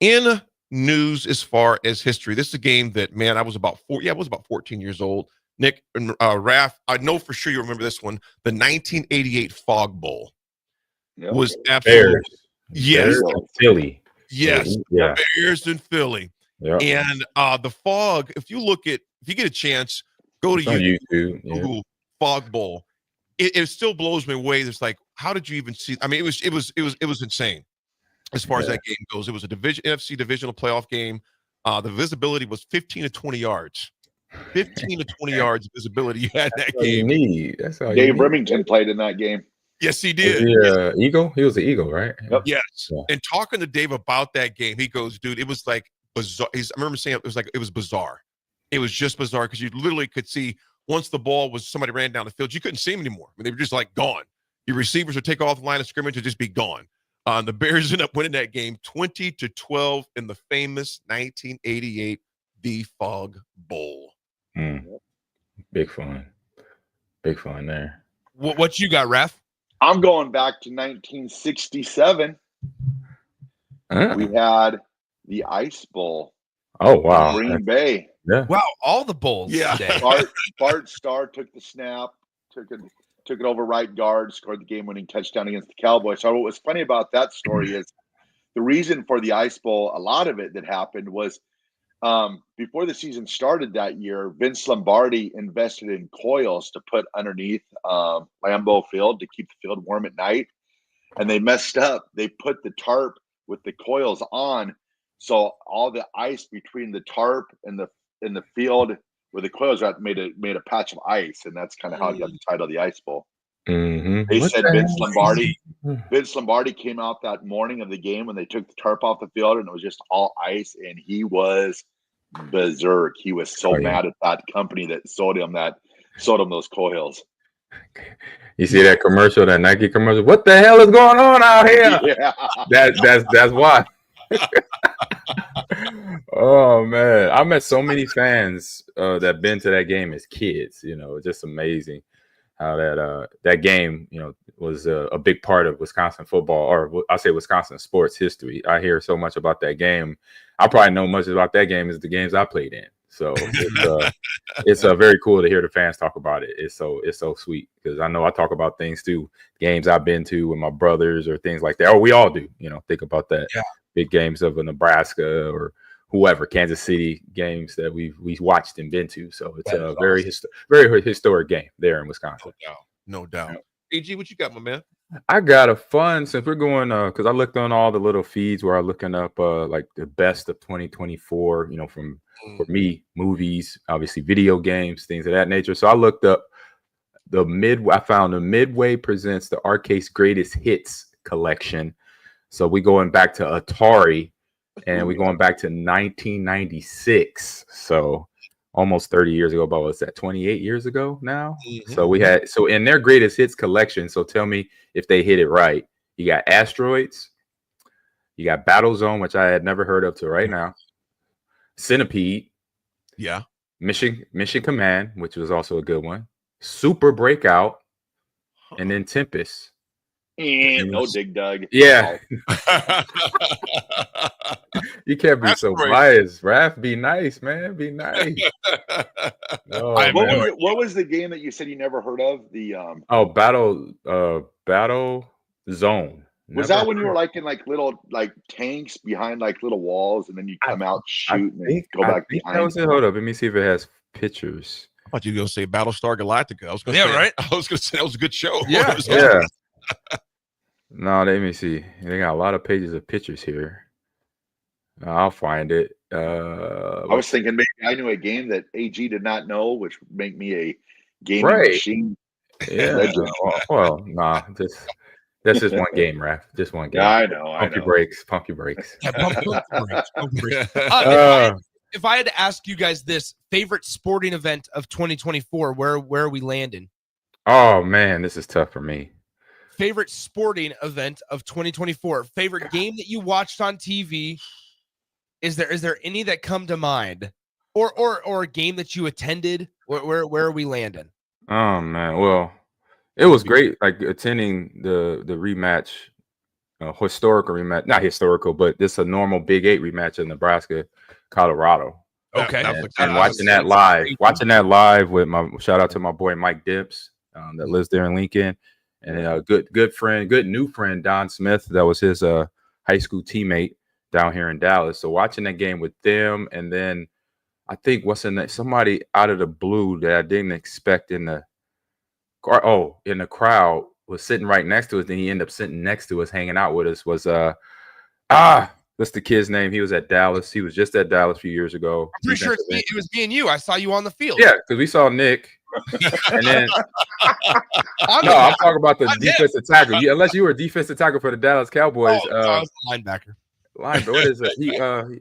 Speaker 16: In news as far as history, this is a game that, man, I was about 14 years old. Nick and Raff, I know for sure you remember this one. The 1988 Fog Bowl was absolutely
Speaker 17: Bears and Philly.
Speaker 16: Yes,
Speaker 17: Yeah.
Speaker 16: Bears in Philly.
Speaker 17: Yep.
Speaker 16: And the Fog, if you get a chance, go to
Speaker 17: It's on YouTube.
Speaker 16: Google Fog Bowl. It still blows me away. It's like, how did you even see? I mean, it was insane as far as that game goes. It was a NFC divisional playoff game. The visibility was 15 to 20 yards. 15 to 20 yards visibility you had in that game.
Speaker 17: That's all
Speaker 19: Dave Remington played in that game.
Speaker 16: Yes, he did.
Speaker 17: Eagle? He was the Eagle, right?
Speaker 19: Yep.
Speaker 16: Yes.
Speaker 17: Yeah.
Speaker 16: And talking to Dave about that game, he goes, dude, it was like bizarre. I remember saying it was bizarre. It was just bizarre because you literally could see once the ball was somebody ran down the field, you couldn't see them anymore. I mean, they were just like gone. Your receivers would take off the line of scrimmage and just be gone. The Bears ended up winning that game 20-12 in the famous 1988 The Fog Bowl.
Speaker 17: Big fun there.
Speaker 18: What you got, Raff?
Speaker 19: I'm going back to 1967. We had the Ice Bowl.
Speaker 17: Oh, wow.
Speaker 19: Green Bay.
Speaker 17: Yeah.
Speaker 18: Wow, all the bowls today.
Speaker 19: Bart Starr took the snap, took it over right guard, scored the game-winning touchdown against the Cowboys. So what was funny about that story is the reason for the Ice Bowl, a lot of it that happened was before the season started that year, Vince Lombardi invested in coils to put underneath Lambeau Field to keep the field warm at night. And they messed up. They put the tarp with the coils on. So all the ice between the tarp and the field where the coils are made a patch of ice. And that's kind of how it got the title, the Ice Bowl.
Speaker 17: Mm-hmm.
Speaker 19: They said Vince Lombardi came out that morning of the game when they took the tarp off the field and it was just all ice, and he was berserk. He was so mad at that company that sold him those coils.
Speaker 17: You see that commercial, that Nike commercial? What the hell is going on out here?
Speaker 19: Yeah.
Speaker 17: That's why. Oh man, I met so many fans that been to that game as kids. Just amazing how that game, was a big part of Wisconsin football, or I say Wisconsin sports history. I hear so much about that game. I probably know much about that game as the games I played in. So it's very cool to hear the fans talk about it. It's so sweet because I know I talk about things too, games I've been to with my brothers or things like that. Or we all do, think about that. Yeah. Big games of a Nebraska or whoever, Kansas City games that we've watched and been to. So it's a very historic game there in Wisconsin.
Speaker 16: No doubt. AG, what you got, my man?
Speaker 17: I got a fun since we're going because I looked on all the little feeds where I'm looking up like the best of 2024, from for me, movies, obviously video games, things of that nature. So I looked up I found the Midway presents the Arcade's Greatest Hits collection. So we going back to Atari and we're going back to 1996. So almost 30 years ago, about what's that, 28 years ago now? So we had in their greatest hits collection. So tell me if they hit it right. You got Asteroids, you got Battlezone, which I had never heard of till right now. Centipede,
Speaker 16: yeah.
Speaker 17: Mission Command, which was also a good one. Super Breakout, and then Tempest.
Speaker 19: No Dig Dug.
Speaker 17: Yeah. You can't be so biased, Raff. Be nice, man. Be nice.
Speaker 19: What was the game that you said you never heard of? The
Speaker 17: Battle Zone.
Speaker 19: Was that when you were like in like little like tanks behind like little walls, and then you come out shoot and go back behind?
Speaker 17: Hold up, let me see if it has pictures.
Speaker 16: I thought you were gonna say Battlestar Galactica. I was gonna say,
Speaker 18: right.
Speaker 16: I was gonna say that was a good show.
Speaker 18: Yeah.
Speaker 17: Yeah. No, let me see. They got a lot of pages of pictures here. I'll find it.
Speaker 19: I was thinking maybe I knew a game that AG did not know, which would make me a gaming machine.
Speaker 17: Yeah. Well, nah, that's just one game, Raff. Just one game.
Speaker 19: Yeah, I know.
Speaker 17: Pump your brakes. Pump your brakes.
Speaker 18: Yeah, pump your brakes. If I had to ask you guys this, favorite sporting event of 2024, where are we landing?
Speaker 17: Oh man, this is tough for me.
Speaker 18: Favorite sporting event of 2024. Favorite game that you watched on TV. Is there any that come to mind, or a game that you attended? Where are we landing?
Speaker 17: Oh man, well, it was great. Like attending the rematch, historical rematch, not historical, but this a normal Big 8 rematch in Nebraska, Colorado.
Speaker 18: Okay,
Speaker 17: and watching that live with my shout out to my boy Mike Dibbs that lives there in Lincoln, and a good new friend Don Smith that was his high school teammate down here in Dallas. So watching that game with them, and then I think somebody out of the blue that I didn't expect in the crowd was sitting right next to us, and he ended up sitting next to us, hanging out with us. Was what's the kid's name? He was at Dallas. He was just at Dallas a few years ago.
Speaker 18: I'm pretty sure it was me and you. I saw you on the field.
Speaker 17: Yeah, because we saw Nick. And then I'm talking about the defensive tackle. Unless you were a defensive tackle for the Dallas Cowboys.
Speaker 18: I was a linebacker.
Speaker 17: What is it?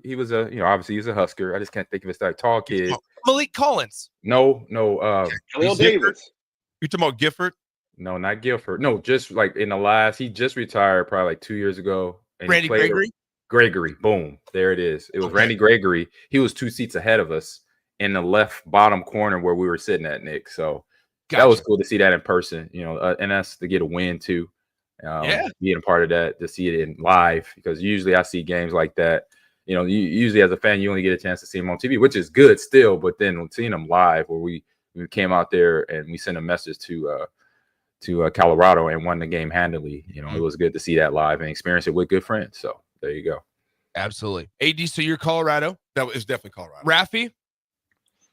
Speaker 17: He was obviously he's a Husker. I just can't think of his tall kid.
Speaker 18: Malik Collins.
Speaker 17: No.
Speaker 19: Khalil Davis.
Speaker 16: You talking about Gifford?
Speaker 17: No, not Gifford. No, just like in the last, he just retired probably like 2 years ago. And
Speaker 18: Randy Gregory.
Speaker 17: Gregory, boom, there it is. It was Randy Gregory. He was 2 seats ahead of us in the left bottom corner where we were sitting at, Nick. So that was cool to see that in person, and us to get a win too. Being a part of that, to see it in live, because usually I see games like that. You usually as a fan, you only get a chance to see them on TV, which is good still. But then seeing them live, where we came out there and we sent a message to Colorado and won the game handily. It was good to see that live and experience it with good friends. So there you go.
Speaker 18: Absolutely. AD, so you're Colorado.
Speaker 16: That is definitely Colorado.
Speaker 18: Raffy?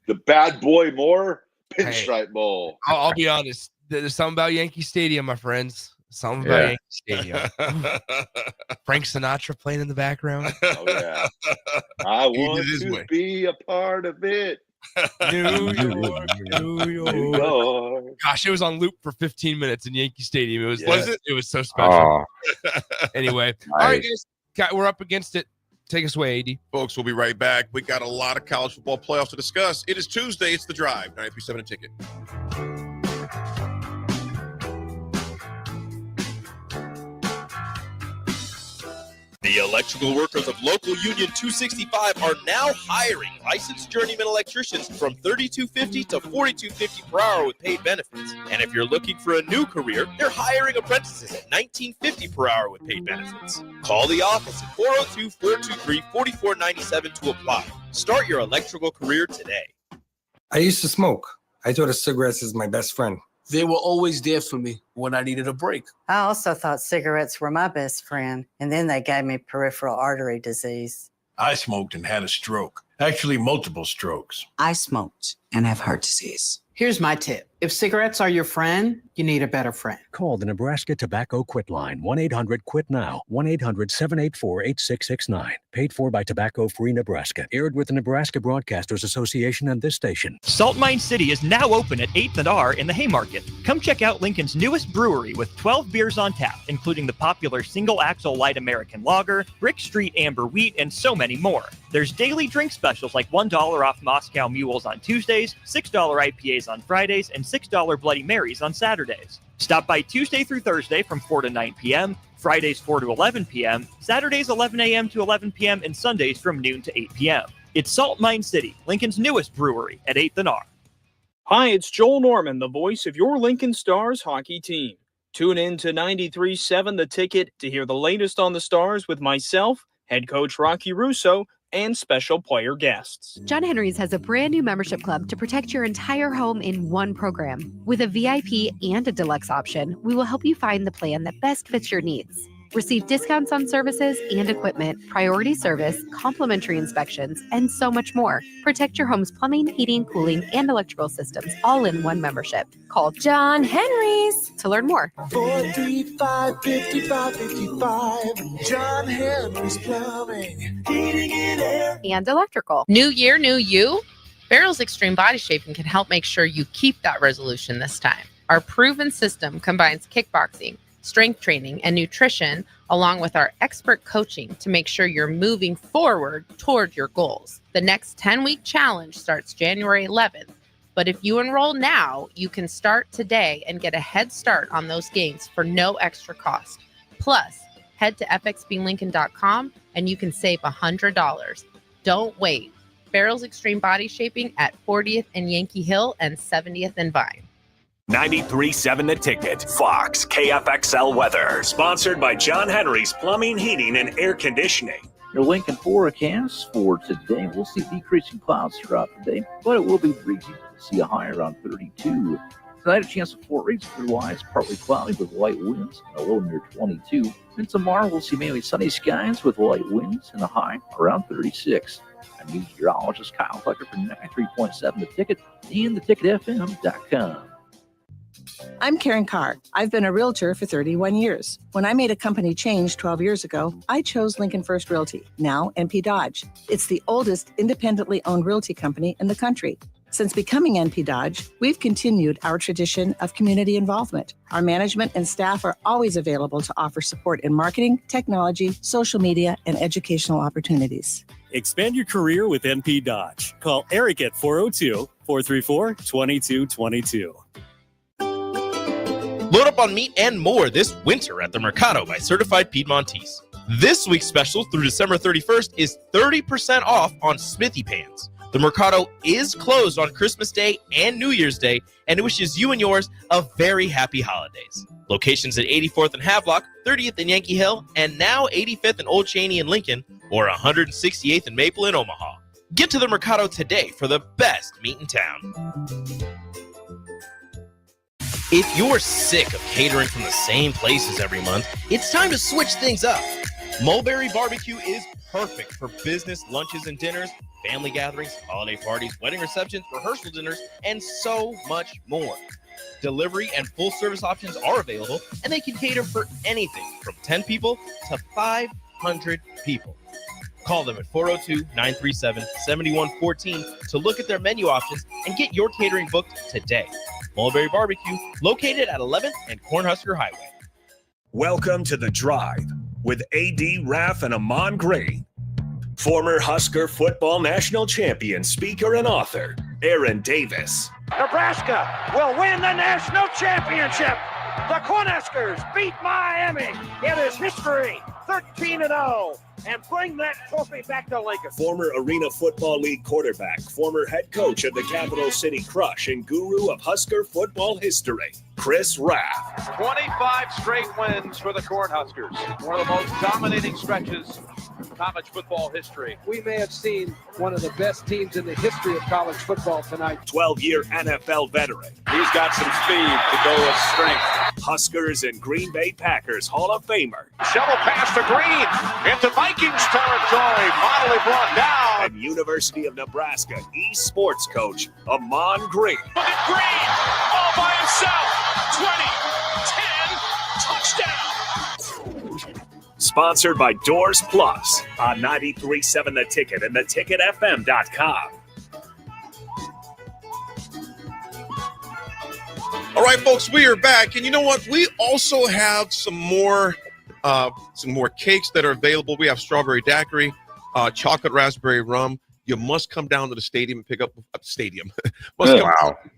Speaker 19: The Bad Boy Moore Pinstripe Bowl.
Speaker 18: I'll be honest. There's something about Yankee Stadium, my friends. Something about Yankee Stadium. Frank Sinatra playing in the background.
Speaker 19: Oh, yeah. I want to be a part of it.
Speaker 18: New York. Gosh, it was on loop for 15 minutes in Yankee Stadium. Was it? It was so special. Anyway, all right, guys. We're up against it. Take us away, AD.
Speaker 16: Folks, we'll be right back. We got a lot of college football playoffs to discuss. It is Tuesday. It's The Drive. 93.7 A Ticket. The electrical workers of local Union 265 are now hiring licensed journeyman electricians from $32.50 to $42.50 per hour with paid benefits. And if you're looking for a new career, they're hiring apprentices at $19.50 per hour with paid benefits. Call the office at 402-423-4497 to apply. Start your electrical career today.
Speaker 5: I used to smoke. I thought of cigarettes as my best friend.
Speaker 2: They were always there for me when I needed a break.
Speaker 6: I also thought cigarettes were my best friend, and then they gave me peripheral artery disease.
Speaker 8: I smoked and had a stroke. Actually, multiple strokes.
Speaker 9: I smoked and have heart disease.
Speaker 10: Here's my tip. If cigarettes are your friend, you need a better friend.
Speaker 11: Call the Nebraska Tobacco Quit Line, 1-800-QUIT-NOW, 1-800-784-8669. Paid for by Tobacco Free Nebraska. Aired with the Nebraska Broadcasters Association and this station.
Speaker 3: Salt Mine City is now open at 8th and R in the Haymarket. Come check out Lincoln's newest brewery with 12 beers on tap, including the popular Single Axle Light American Lager, Brick Street Amber Wheat, and so many more. There's daily drink specials like $1 off Moscow Mules on Tuesdays, $6 IPAs on Fridays, and $6 Bloody Marys on Saturdays. Stop by Tuesday through Thursday from 4 to 9 p.m., Fridays 4 to 11 p.m., Saturdays 11 a.m. to 11 p.m., and Sundays from noon to 8 p.m. It's Salt Mine City, Lincoln's newest brewery at 8th and R.
Speaker 21: Hi, it's Joel Norman, the voice of your Lincoln Stars hockey team. Tune in to 93.7 The Ticket to hear the latest on the Stars with myself, head coach Rocky Russo, and special player guests.
Speaker 4: John Henry's has a brand new membership club to protect your entire home in one program. With a VIP and a deluxe option, we will help you find the plan that best fits your needs. Receive discounts on services and equipment, priority service, complimentary inspections, and so much more. Protect your home's plumbing, heating, cooling, and electrical systems all in one membership. Call John Henry's to learn more.
Speaker 7: 435-5555. John Henry's Plumbing, Heating and Air.
Speaker 4: And electrical.
Speaker 14: New year, new you. Barrel's Extreme Body Shaping can help make sure you keep that resolution this time. Our proven system combines kickboxing, strength training, and nutrition, along with our expert coaching to make sure you're moving forward toward your goals. The next 10-week challenge starts January 11th, but if you enroll now, you can start today and get a head start on those gains for no extra cost. Plus, head to fxblincoln.com and you can save $100. Don't wait. Barrel's Extreme Body Shaping at 40th and Yankee Hill and 70th and Vine.
Speaker 12: 93.7 The Ticket, Fox, KFXL weather. Sponsored by John Henry's Plumbing, Heating, and Air Conditioning.
Speaker 15: Your Lincoln forecast for today, we'll see decreasing clouds throughout the day, but it will be breezy. We'll see a high around 32. Tonight, a chance of 4 rays, otherwise partly cloudy with light winds, and a low near 22. And tomorrow, we'll see mainly sunny skies with light winds and a high around 36. I'm meteorologist Kyle Tucker for 93.7 The Ticket and theticketfm.com.
Speaker 13: I'm Karen Carr. I've been a realtor for 31 years. When I made a company change 12 years ago, I chose Lincoln First Realty, now NP Dodge. It's the oldest independently owned realty company in the country. Since becoming NP Dodge, we've continued our tradition of community involvement. Our management and staff are always available to offer support in marketing, technology, social media, and educational opportunities.
Speaker 22: Expand your career with NP Dodge. Call Eric at 402-434-2222.
Speaker 1: Load up on meat and more this winter at the Mercado by Certified Piedmontese. This week's special through December 31st is 30% off on Smithy pans. The Mercado is closed on Christmas Day and New Year's Day, and it wishes you and yours a very happy holidays. Locations at 84th and Havelock, 30th and Yankee Hill, and now 85th and Old Cheney in Lincoln, or 168th and Maple in Omaha. Get to the Mercado today for the best meat in town. If you're sick of catering from the same places every month, it's time to switch things up. Mulberry Barbecue is perfect for business lunches and dinners, family gatherings, holiday parties, wedding receptions, rehearsal dinners, and so much more. Delivery and full service options are available, and they can cater for anything from 10 people to 500 people. Call them at 402-937-7114 to look at their menu options and get your catering booked today. Mulberry Barbecue, located at 11th and Cornhusker Highway.
Speaker 12: Welcome to The Drive with A.D. Raff and Amon Green. Former Husker football national champion, speaker, and author, Aaron Davis.
Speaker 25: Nebraska will win the national championship. The Cornhuskers beat Miami. It is history, 13-0. And bring that trophy back to Lincoln.
Speaker 12: Former Arena Football League quarterback, former head coach of the Capital City Crush, and guru of Husker football history, Chris Raff.
Speaker 26: 25 straight wins for the Cornhuskers. One of the most dominating stretches
Speaker 17: college football history. We may have seen one of the best teams in the history of college football tonight.
Speaker 12: 12-year NFL veteran.
Speaker 17: He's got some speed to go with strength.
Speaker 12: Huskers and Green Bay Packers Hall of Famer.
Speaker 25: Shovel pass to Green into Vikings territory. Finally brought down.
Speaker 12: And University of Nebraska eSports coach Amon Green.
Speaker 25: Look at Green all by himself. 20, 10, touchdown.
Speaker 12: Sponsored by Doors Plus on 93.7 The Ticket and theticketfm.com.
Speaker 16: All right, folks, we are back. And you know what? We also have some more cakes that are available. We have strawberry daiquiri, chocolate raspberry rum. You must come down to the stadium and pick up to the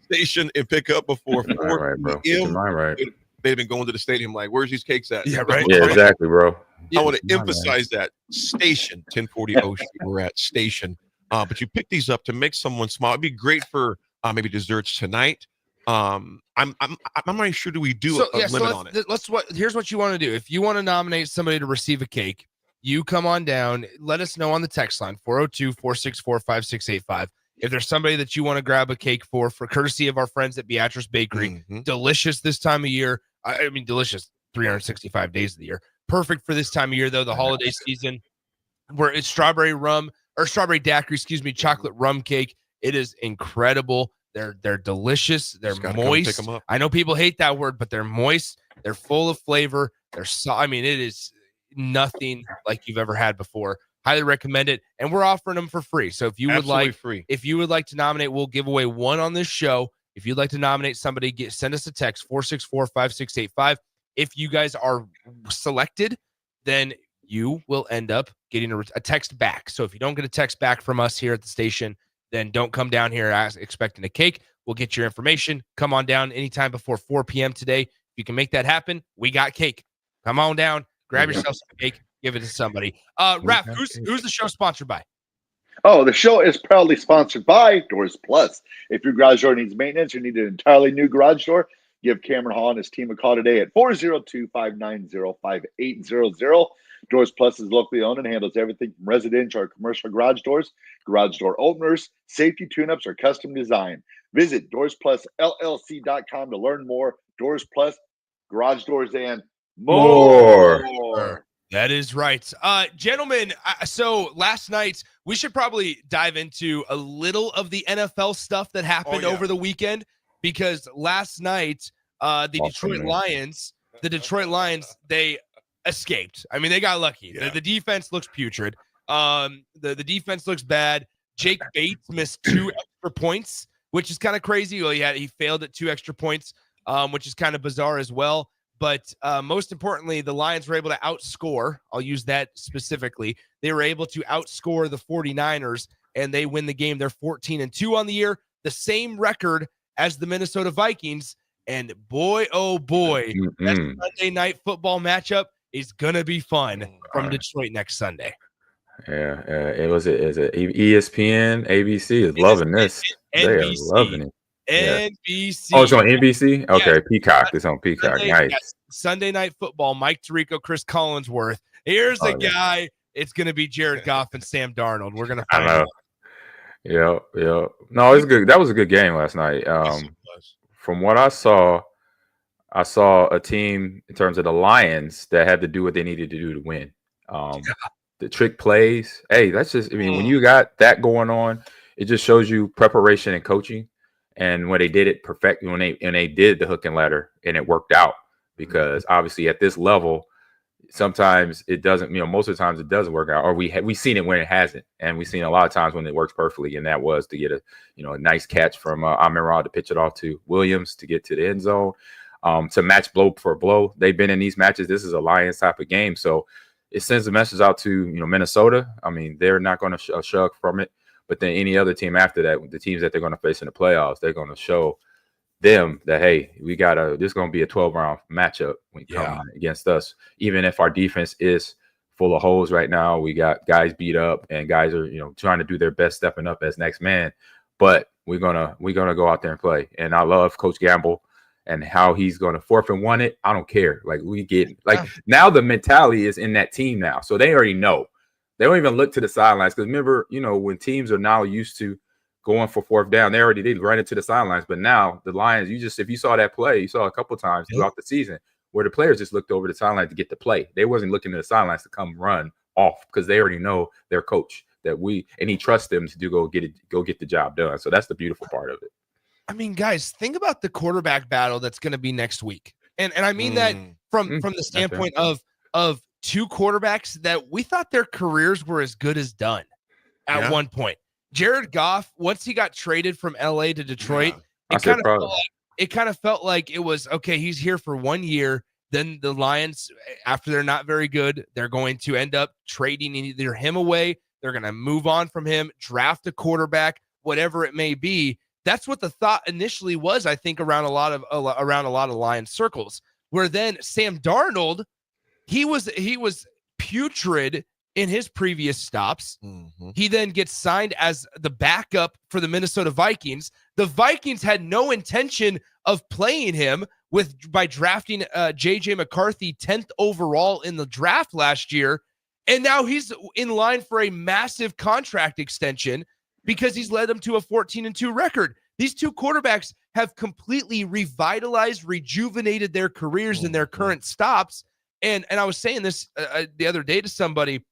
Speaker 16: station and pick up before 4 p.m.
Speaker 19: Right.
Speaker 16: They've been going to the stadium like, where's these cakes at?
Speaker 18: Yeah, right.
Speaker 19: Yeah, exactly, bro.
Speaker 16: I want to emphasize that station 1040 Ocean. We're at station, but you pick these up to make someone smile. It'd be great for maybe desserts tonight. I'm not sure. Do we do a limit on it?
Speaker 18: Here's what you want to do. If you want to nominate somebody to receive a cake, you come on down. Let us know on the text line 402-464-5685. If there's somebody that you want to grab a cake for courtesy of our friends at Beatrice Bakery, delicious this time of year. I mean, delicious 365 days of the year. Perfect for this time of year, though, the holiday season, where it's strawberry daiquiri, chocolate rum cake. It is incredible. They're delicious. They're moist. I know people hate that word, but they're moist. They're full of flavor. It is nothing like you've ever had before. Highly recommend it, and we're offering them for free. So if you would like to nominate, we'll give away one on this show. If you'd like to nominate somebody, send us a text 464-5685. If you guys are selected, then you will end up getting a text back. So if you don't get a text back from us here at the station, then don't come down here expecting a cake. We'll get your information. Come on down anytime before 4 p.m. today. If you can make that happen, we got cake. Come on down, grab yourself some cake, give it to somebody. Raff, who's the show sponsored by?
Speaker 20: Oh, the show is proudly sponsored by Doors Plus. If your garage door needs maintenance or need an entirely new garage door, give Cameron Hall and his team a call today at 402-590-5800. Doors Plus is locally owned and handles everything from residential or commercial garage doors, garage door openers, safety tune-ups, or custom design. Visit DoorsPlusLLC.com to learn more. Doors Plus, garage doors, and more.
Speaker 18: That is right. Gentlemen, so last night, we should probably dive into a little of the NFL stuff that happened over the weekend, because last night, the Detroit Lions, they escaped. I mean, they got lucky. Yeah. The defense looks putrid. The defense looks bad. Jake Bates missed 2 extra points, which is kind of crazy. Well, he failed at 2 extra points, which is kind of bizarre as well. But most importantly, the Lions were able to outscore. I'll use that specifically. They were able to outscore the 49ers, and they win the game. They're 14-2 on the year, the same record as the Minnesota Vikings. And boy, oh boy, that Sunday night football matchup is gonna be fun from Detroit next Sunday.
Speaker 19: Yeah, it was ESPN, ABC is loving this. They are loving it.
Speaker 18: NBC.
Speaker 19: Oh, it's on NBC? Okay, yeah. Peacock. It's on Peacock. Nice.
Speaker 18: Yes. Sunday Night Football, Mike Tirico, Chris Collinsworth. Here's a guy. Yeah. It's going to be Jared Goff and Sam Darnold. We're going to find out.
Speaker 19: Yeah. No, it's good. That was a good game last night. From what I saw a team in terms of the Lions that had to do what they needed to do to win. The trick plays. Hey, that's just, when you got that going on, it just shows you preparation and coaching. And when they did it perfectly, when they did the hook and ladder, and it worked out, because obviously at this level, sometimes it doesn't. Most of the times it doesn't work out, or we've seen it when it hasn't, and we've seen a lot of times when it works perfectly. And that was to get a nice catch from Amon-Ra to pitch it off to Williams to get to the end zone, to match blow for blow. They've been in these matches. This is a Lions type of game, so it sends a message out to Minnesota. They're not going to shrug from it. But then any other team after that, the teams that they're going to face in the playoffs, they're going to show them that, hey, this is going to be a 12-round matchup when you come against us. Even if our defense is full of holes right now, we got guys beat up and guys are, trying to do their best, stepping up as next man. But we're gonna go out there and play. And I love Coach Gamble and how he's going to 4th and 1 it. I don't care. Now the mentality is in that team now, so they already know. They don't even look to the sidelines because remember, when teams are now used to going for fourth down, they run into the sidelines. But now the Lions, if you saw that play, you saw a couple times throughout the season where the players just looked over the sideline to get the play. They wasn't looking to the sidelines to come run off because they already know their coach and he trusts them to go get the job done. So that's the beautiful part of it.
Speaker 18: I mean, guys, think about the quarterback battle that's going to be next week. And I mean that from the standpoint of two quarterbacks that we thought their careers were as good as done at one point. Jared Goff, once he got traded from LA to Detroit, it kind of felt like it was okay. He's here for 1 year. Then the Lions, after they're not very good, they're going to end up trading either him away. They're going to move on from him, draft a quarterback, whatever it may be. That's what the thought initially was, I think, around a lot of Lions circles. Where then Sam Darnold, he was putrid in his previous stops.
Speaker 16: Mm-hmm.
Speaker 18: He then gets signed as the backup for the Minnesota Vikings. The Vikings had no intention of playing him by drafting J.J. McCarthy 10th overall in the draft last year. And now he's in line for a massive contract extension because he's led them to a 14-2 record. These two quarterbacks have completely revitalized, rejuvenated their careers in their current stops. And I was saying this the other day to somebody,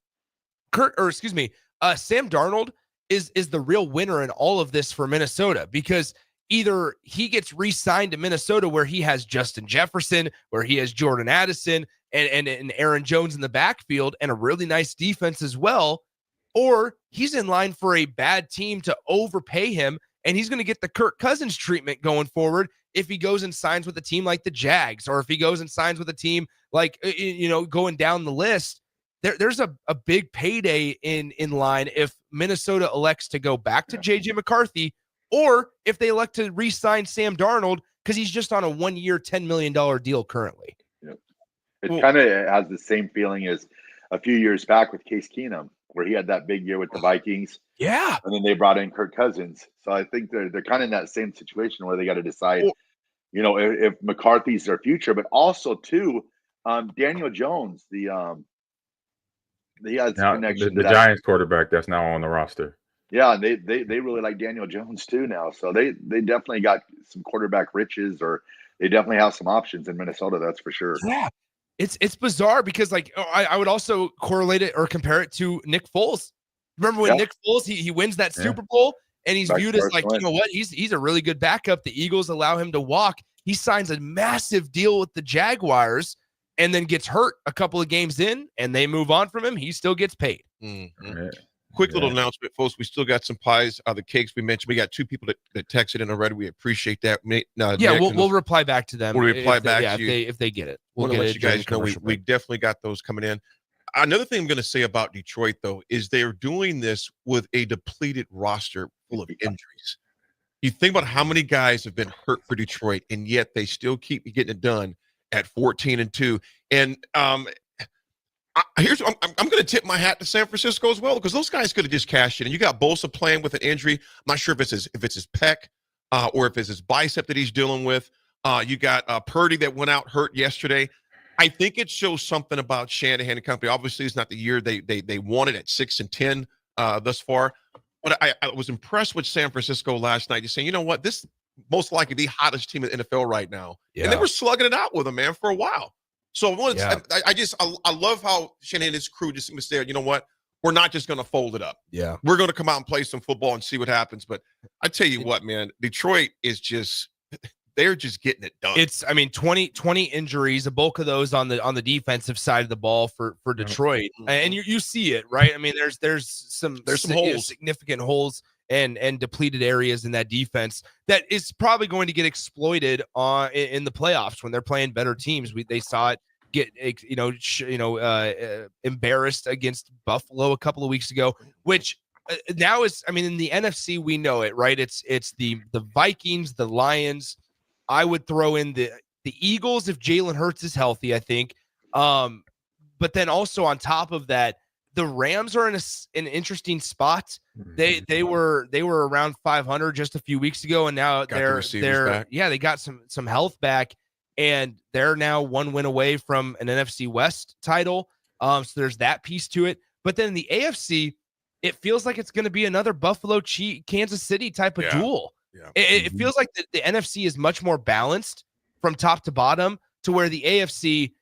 Speaker 18: Sam Darnold is the real winner in all of this for Minnesota because either he gets re-signed to Minnesota where he has Justin Jefferson, where he has Jordan Addison and Aaron Jones in the backfield and a really nice defense as well, or he's in line for a bad team to overpay him and he's going to get the Kirk Cousins treatment going forward if he goes and signs with a team like the Jags, or if he goes and signs with a team like, going down the list. There's a big payday in line if Minnesota elects to go back to J.J. McCarthy, or if they elect to re-sign Sam Darnold because he's just on a 1 year, $10 million deal currently.
Speaker 20: Yep. It kind of has the same feeling as a few years back with Case Keenum, where he had that big year with the Vikings.
Speaker 18: Yeah.
Speaker 20: And then they brought in Kirk Cousins. So I think they're kind of in that same situation where they got to decide, if McCarthy's their future, but also too, Daniel Jones, he has connection.
Speaker 19: The Giants quarterback that's now on the roster.
Speaker 20: Yeah, they really like Daniel Jones too now. So they definitely got some quarterback riches, or they definitely have some options in Minnesota. That's for sure.
Speaker 18: Yeah, it's bizarre because I would also correlate it or compare it to Nick Foles. Remember when Nick Foles he wins that Super Bowl and he's viewed as like, he's a really good backup. The Eagles allow him to walk. He signs a massive deal with the Jaguars and then gets hurt a couple of games in, and they move on from him. He still gets paid.
Speaker 16: Mm-hmm. Right. Quick little announcement, folks. We still got some pies, the cakes we mentioned. We got two people that texted in already. We appreciate that.
Speaker 18: We'll reply back to them.
Speaker 16: We'll reply back to you
Speaker 18: if they get it.
Speaker 16: We'll let you guys know we definitely got those coming in. Another thing I'm going to say about Detroit, though, is they're doing this with a depleted roster full of injuries. You think about how many guys have been hurt for Detroit, and yet they still keep getting it done at 14-2. And I'm going to tip my hat to San Francisco as well, because those guys could have just cashed it. And you got Bosa playing with an injury. I'm not sure if it's his pec or if it's his bicep that he's dealing with. You got Purdy that went out hurt yesterday. I think it shows something about Shanahan and company. Obviously, it's not the year they wanted at 6-10 thus far. But I was impressed with San Francisco last night. Just saying, you know what, this most likely the hottest team in the NFL right now, and they were slugging it out with them, man, for a while. So I love how Shanahan and his crew just said, you know what, we're not just going to fold it up.
Speaker 18: Yeah,
Speaker 16: we're going to come out and play some football and see what happens. But I tell you what, man, Detroit is just. They're just getting it done.
Speaker 18: It's 20 injuries, a bulk of those on the defensive side of the ball for Detroit. Mm-hmm. And you see it, right? I mean, there's some holes, significant holes and depleted areas in that defense that is probably going to get exploited in the playoffs when they're playing better teams. They saw it get embarrassed against Buffalo a couple of weeks ago, which now is, in the NFC we know it, right? It's the Vikings, the Lions. I would throw in the Eagles if Jalen Hurts is healthy, I think. But then also on top of that, the Rams are in an interesting spot. They were around 500 just a few weeks ago, and now they're back. They got some health back, and they're now one win away from an NFC West title. So there's that piece to it. But then in the AFC, it feels like it's going to be another Buffalo Kansas City type of duel.
Speaker 16: Yeah.
Speaker 18: It feels like the NFC is much more balanced from top to bottom, to where the AFC,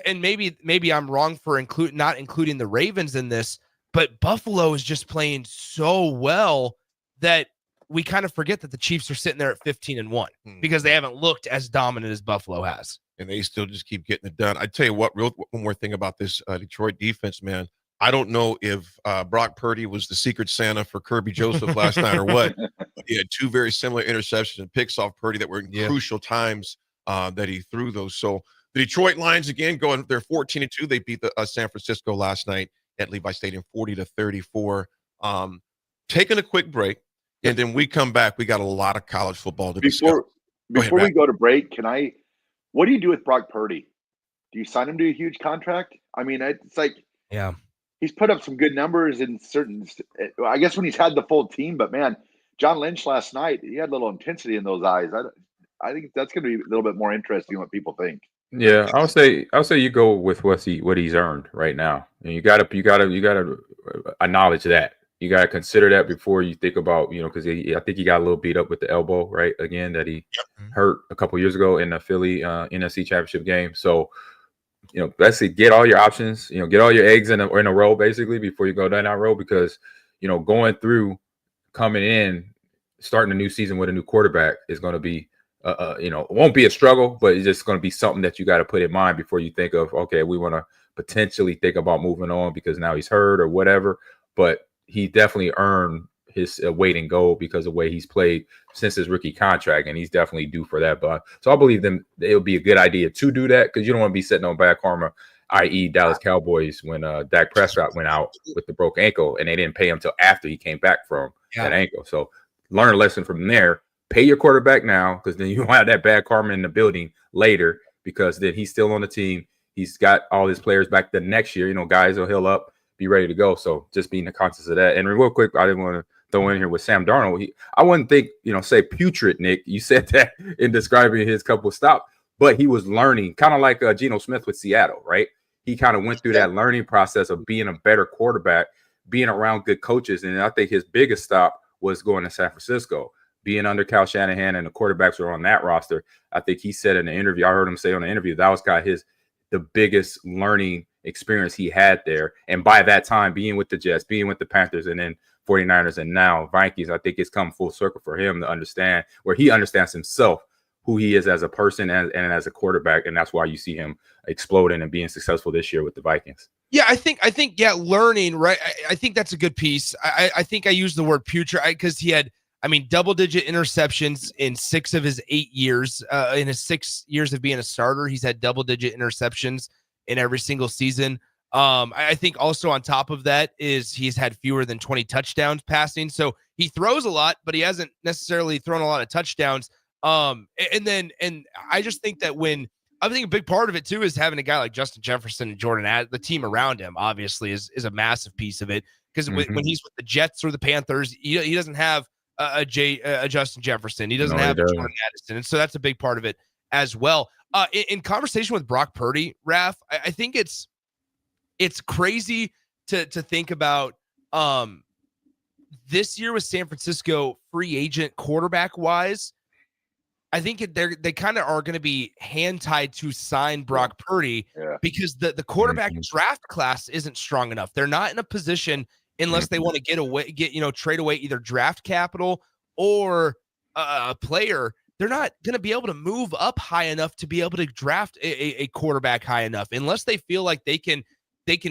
Speaker 18: and maybe I'm wrong for not including the Ravens in this, but Buffalo is just playing so well that we kind of forget that the Chiefs are sitting there at 15-1 because they haven't looked as dominant as Buffalo has.
Speaker 16: And they still just keep getting it done. I tell you what, one more thing about this Detroit defense, man. I don't know if Brock Purdy was the secret Santa for Kirby Joseph last night or what. He had two very similar interceptions and picks off Purdy that were in crucial times that he threw those. So the Detroit Lions, again, they're 14-2. They beat the San Francisco last night at Levi Stadium 40-34. Taking a quick break, and then we come back. We got a lot of college football to discuss.
Speaker 20: Before we go to break, what do you do with Brock Purdy? Do you sign him to a huge contract? I mean, it's like, he's put up some good numbers in certain, I guess when he's had the full team, but man, John Lynch last night, he had a little intensity in those eyes. I think that's going to be a little bit more interesting than what people think.
Speaker 19: Yeah, I would say you go with what he's earned right now, and you gotta acknowledge that. You gotta consider that before you think about, because I think he got a little beat up with the elbow, right? Again, that he hurt a couple years ago in the Philly NFC Championship game. So, let's say get all your options, get all your eggs in a row basically before you go down that road, because coming in, starting a new season with a new quarterback is going to be. It won't be a struggle, but it's just going to be something that you got to put in mind before you think of, okay, we want to potentially think about moving on because now he's hurt or whatever. But he definitely earned his weight in gold because of the way he's played since his rookie contract, and he's definitely due for that. But so I believe it'll be a good idea to do that, because you don't want to be sitting on bad karma, i.e. Dallas Cowboys, when Dak Prescott went out with the broke ankle and they didn't pay him till after he came back from that ankle. So learn a lesson from there. Pay your quarterback now, because then you don't have that bad karma in the building later, because then he's still on the team. He's got all his players back the next year. Guys will heal up, be ready to go. So just being conscious of that. And real quick, I didn't want to throw in here with Sam Darnold. I wouldn't think, say putrid, Nick. You said that in describing his couple of stops, but he was learning, kind of like Geno Smith with Seattle, right? He kind of went through that learning process of being a better quarterback, being around good coaches. And I think his biggest stop was going to San Francisco. Being under Kyle Shanahan and the quarterbacks were on that roster. I think he said in the interview, I heard him say on the interview, that was kind of the biggest learning experience he had there. And by that time, being with the Jets, being with the Panthers, and then 49ers, and now Vikings, I think it's come full circle for him to understand, where he understands himself, who he is as a person and as a quarterback. And that's why you see him exploding and being successful this year with the Vikings.
Speaker 18: Yeah, I think, learning, right? I think that's a good piece. I think I used the word putrid because he had, double-digit interceptions in 6 of his 8 years. In his 6 years of being a starter, he's had double-digit interceptions in every single season. I think also on top of that is he's had fewer than 20 touchdowns passing. So he throws a lot, but he hasn't necessarily thrown a lot of touchdowns. And I just think that I think a big part of it too is having a guy like Justin Jefferson and Jordan, the team around him obviously is a massive piece of it. Because when he's with the Jets or the Panthers, he doesn't have a Justin Jefferson. He doesn't have Jordan Addison. And so that's a big part of it as well. In conversation with Brock Purdy, Raff, I think it's crazy to think about this year with San Francisco free agent quarterback wise. I think they kind of are going to be hand tied to sign Brock Purdy because the quarterback draft class isn't strong enough. They're not in a position unless they want to trade away either draft capital or a player. They're not going to be able to move up high enough to be able to draft a quarterback high enough unless they feel like they can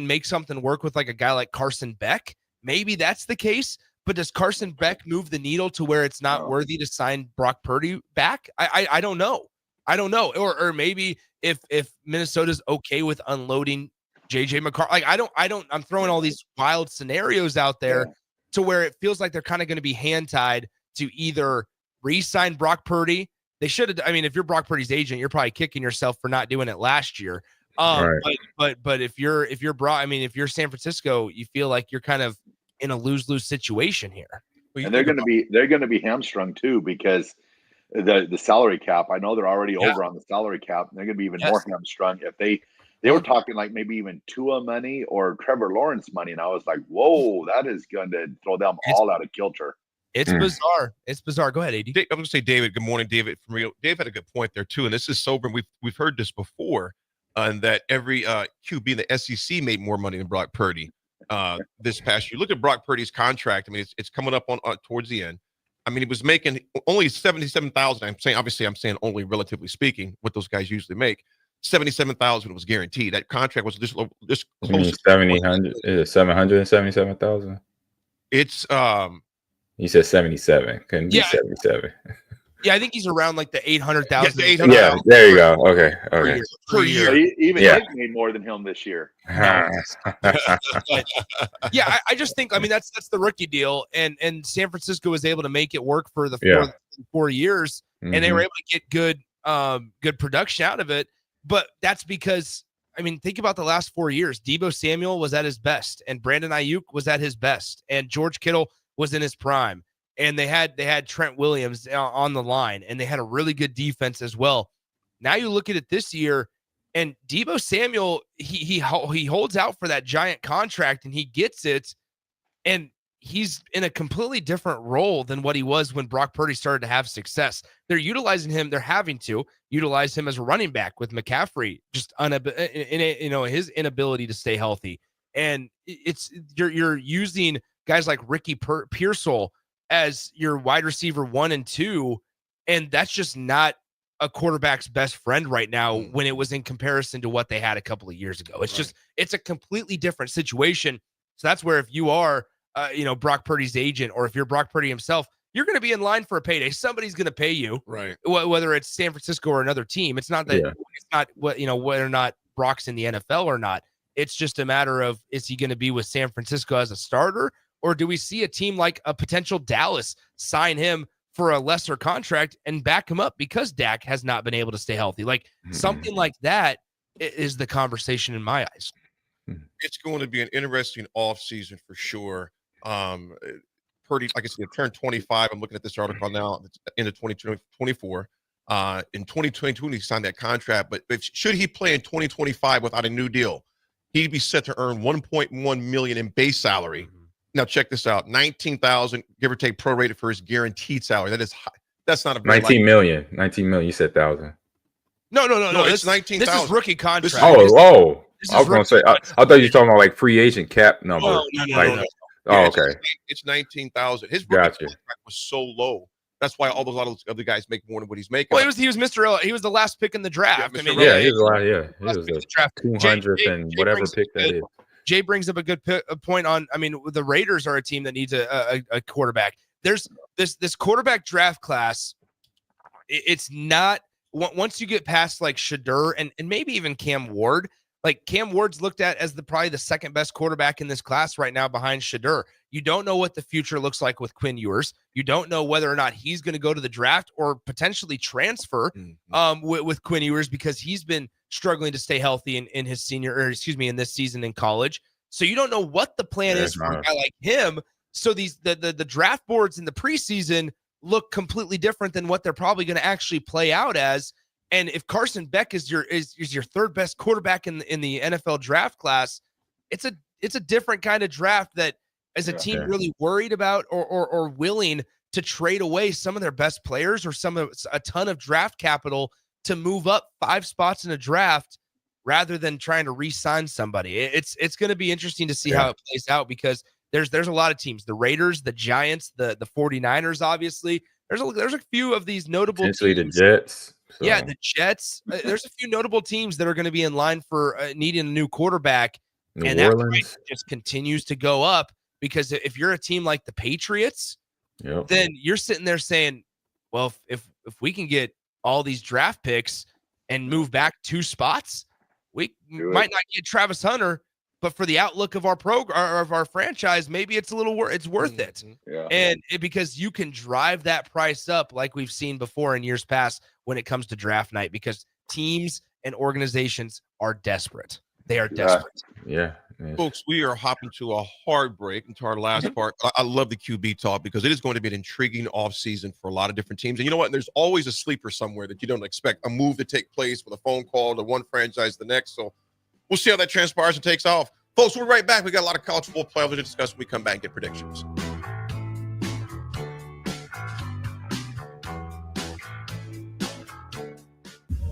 Speaker 18: make something work with like a guy like Carson Beck. Maybe that's the case. But does Carson Beck move the needle to where it's not worthy to sign Brock Purdy back? I don't know. Or maybe if Minnesota's okay with unloading JJ McCarthy, I'm throwing all these wild scenarios out there to where it feels like they're kind of going to be hand tied to either re-sign Brock Purdy. They should have. If you're Brock Purdy's agent, you're probably kicking yourself for not doing it last year. But if you're Brock, if you're San Francisco, you feel like you're kind of in a lose-lose situation here.
Speaker 20: And they're going to be hamstrung too, because the salary cap. I know they're already over on the salary cap. And they're going to be even more hamstrung if they They were talking like maybe even Tua money or Trevor Lawrence money, and I was like, "Whoa, that is going to throw them all out of kilter."
Speaker 18: It's bizarre. It's bizarre. Go ahead, AD.
Speaker 16: I'm going to say, David. Good morning, David. From Rio. Dave had a good point there too, and this is sobering. We've heard this before, and that every QB in the SEC made more money than Brock Purdy this past year. Look at Brock Purdy's contract. I mean, it's coming up on towards the end. I mean, he was making only $77,000. I'm saying only relatively speaking, what those guys usually make. $77,000 was guaranteed. That contract was just close.
Speaker 19: 777,000.
Speaker 16: It's
Speaker 19: You said 77. Couldn't be 77.
Speaker 18: Yeah, I think he's around like the 800,000.
Speaker 19: Yeah, there you go. Okay.
Speaker 16: Per year.
Speaker 20: So even he made more than him this year.
Speaker 18: Yeah, I just think, I mean, that's the rookie deal, and San Francisco was able to make it work for the 4 years, and they were able to get good production out of it. But that's because, I mean, think about the last 4 years. Deebo Samuel was at his best, and Brandon Ayuk was at his best, and George Kittle was in his prime, and they had Trent Williams on the line, and they had a really good defense as well. Now you look at it this year, and Deebo Samuel, he holds out for that giant contract, and he gets it, and he's in a completely different role than what he was when Brock Purdy started to have success. They're utilizing him. They're having to utilize him as a running back with McCaffrey, just his inability to stay healthy. And you're using guys like Ricky Pearsall as your wide receiver 1 and 2, and that's just not a quarterback's best friend right now when it was in comparison to what they had a couple of years ago. It's it's a completely different situation. So that's where if you are Brock Purdy's agent, or if you're Brock Purdy himself, you're going to be in line for a payday. Somebody's going to pay you,
Speaker 16: right?
Speaker 18: Whether it's San Francisco or another team. It's not that it's not whether or not Brock's in the NFL or not. It's just a matter of, is he going to be with San Francisco as a starter, or do we see a team like a potential Dallas sign him for a lesser contract and back him up because Dak has not been able to stay healthy? Like something like that is the conversation in my eyes.
Speaker 16: It's going to be an interesting offseason for sure. Purdy, like I said, turned 25. I'm looking at this article now. It's end of 2024. In 2022, he signed that contract. But should he play in 2025 without a new deal, he'd be set to earn $1.1 million in base salary. Now check this out: $19,000, give or take, prorated for his guaranteed salary. That is high. That's not a very
Speaker 19: 19 million. 19 million. You said thousand.
Speaker 16: No. It's 19,000.
Speaker 18: This is rookie contract.
Speaker 19: I was going to say. I thought you were talking about like free agent cap number.
Speaker 16: No.
Speaker 19: Oh, okay.
Speaker 16: It's 19,000. His rookie contract was so low. That's why a lot of those other guys make more than what he's making.
Speaker 18: Well, he was he was the last pick in the draft.
Speaker 19: He was the 200th and whatever pick that is.
Speaker 18: Jay brings up a good point on, I mean, the Raiders are a team that needs a quarterback. There's this quarterback draft class. It's not, once you get past like Shadur and maybe even Cam Ward, like Cam Ward's looked at as probably the second best quarterback in this class right now behind Shadur. You don't know what the future looks like with Quinn Ewers. You don't know whether or not he's going to go to the draft or potentially transfer with Quinn Ewers, because he's been struggling to stay healthy in his in this season in college. So you don't know what the plan is for a guy like him. So the draft boards in the preseason look completely different than what they're probably going to actually play out as. And if Carson Beck is your third best quarterback in the NFL draft class, it's a different kind of draft that, as a team, really worried about or willing to trade away some of their best players or a ton of draft capital to move up 5 spots in a draft rather than trying to re-sign somebody. It's going to be interesting to see how it plays out, because there's a lot of teams, the Raiders, the Giants, the 49ers, obviously. There's a few of these notable teams.
Speaker 19: The Jets.
Speaker 18: So. Yeah, the Jets. There's a few notable teams that are going to be in line for needing a new quarterback.
Speaker 19: New Orleans.
Speaker 18: That just continues to go up, because if you're a team like the Patriots, then you're sitting there saying, well, if we can get all these draft picks and move back 2 spots, we might not get Travis Hunter, but for the outlook of our program, of our franchise, maybe it's it's worth it.
Speaker 20: Yeah.
Speaker 18: And because you can drive that price up like we've seen before in years past when it comes to draft night, because teams and organizations are desperate. They are desperate.
Speaker 19: Yeah.
Speaker 16: Folks, we are hopping to a hard break into our last part. I love the QB talk, because it is going to be an intriguing offseason for a lot of different teams. And you know what? There's always a sleeper somewhere that you don't expect, a move to take place with a phone call to one franchise, the next. So We'll see how that transpires and takes off. Folks, we'll be right back. We got a lot of college football playoffs to discuss when we come back and get predictions.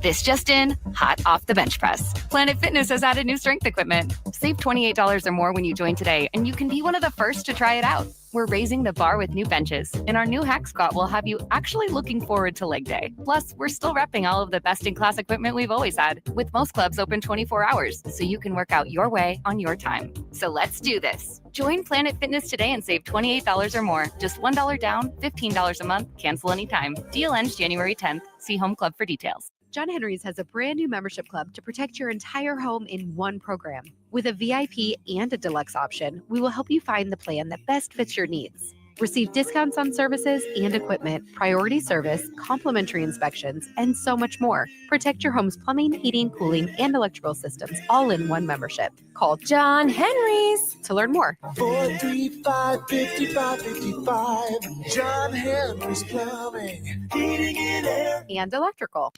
Speaker 2: This just in, hot off the bench press. Planet Fitness has added new strength equipment. Save $28 or more when you join today, and you can be one of the first to try it out. We're raising the bar with new benches, and our new hack squat will have you actually looking forward to leg day. Plus, we're still repping all of the best-in-class equipment we've always had, with most clubs open 24 hours, so you can work out your way on your time. So let's do this. Join Planet Fitness today and save $28 or more. Just $1 down, $15 a month, cancel anytime. Deal ends January 10th. See Home Club for details.
Speaker 4: John Henry's has a brand new membership club to protect your entire home in one program. With a VIP and a deluxe option, we will help you find the plan that best fits your needs. Receive discounts on services and equipment, priority service, complimentary inspections, and so much more. Protect your home's plumbing, heating, cooling, and electrical systems all in one membership. Call John Henry's to learn more.
Speaker 7: 435-5555. John Henry's Plumbing, Heating and Air.
Speaker 4: And electrical.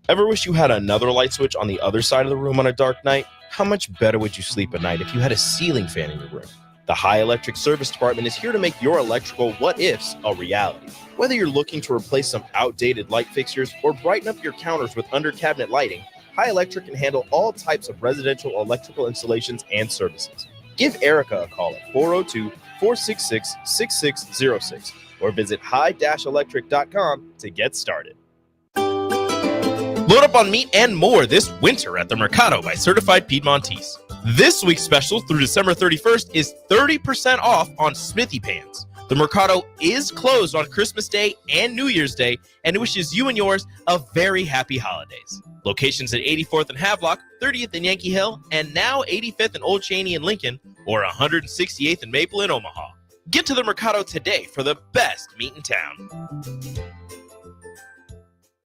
Speaker 1: Ever wish you had another light switch on the other side of the room on a dark night? How much better would you sleep at night if you had a ceiling fan in your room? The High Electric Service Department is here to make your electrical what-ifs a reality. Whether you're looking to replace some outdated light fixtures or brighten up your counters with under-cabinet lighting, High Electric can handle all types of residential electrical installations and services. Give Erica a call at 402-466-6606 or visit high-electric.com to get started. Load up on meat and more this winter at the Mercado by Certified Piedmontese. This week's special through December 31st is 30% off on Smithy pans. The Mercado is closed on Christmas Day and New Year's Day and wishes you and yours a very happy holidays. Locations at 84th and Havelock, 30th and Yankee Hill, and now 85th and Old Cheney in Lincoln, or 168th and Maple in Omaha. Get to the Mercado today for the best meat in town.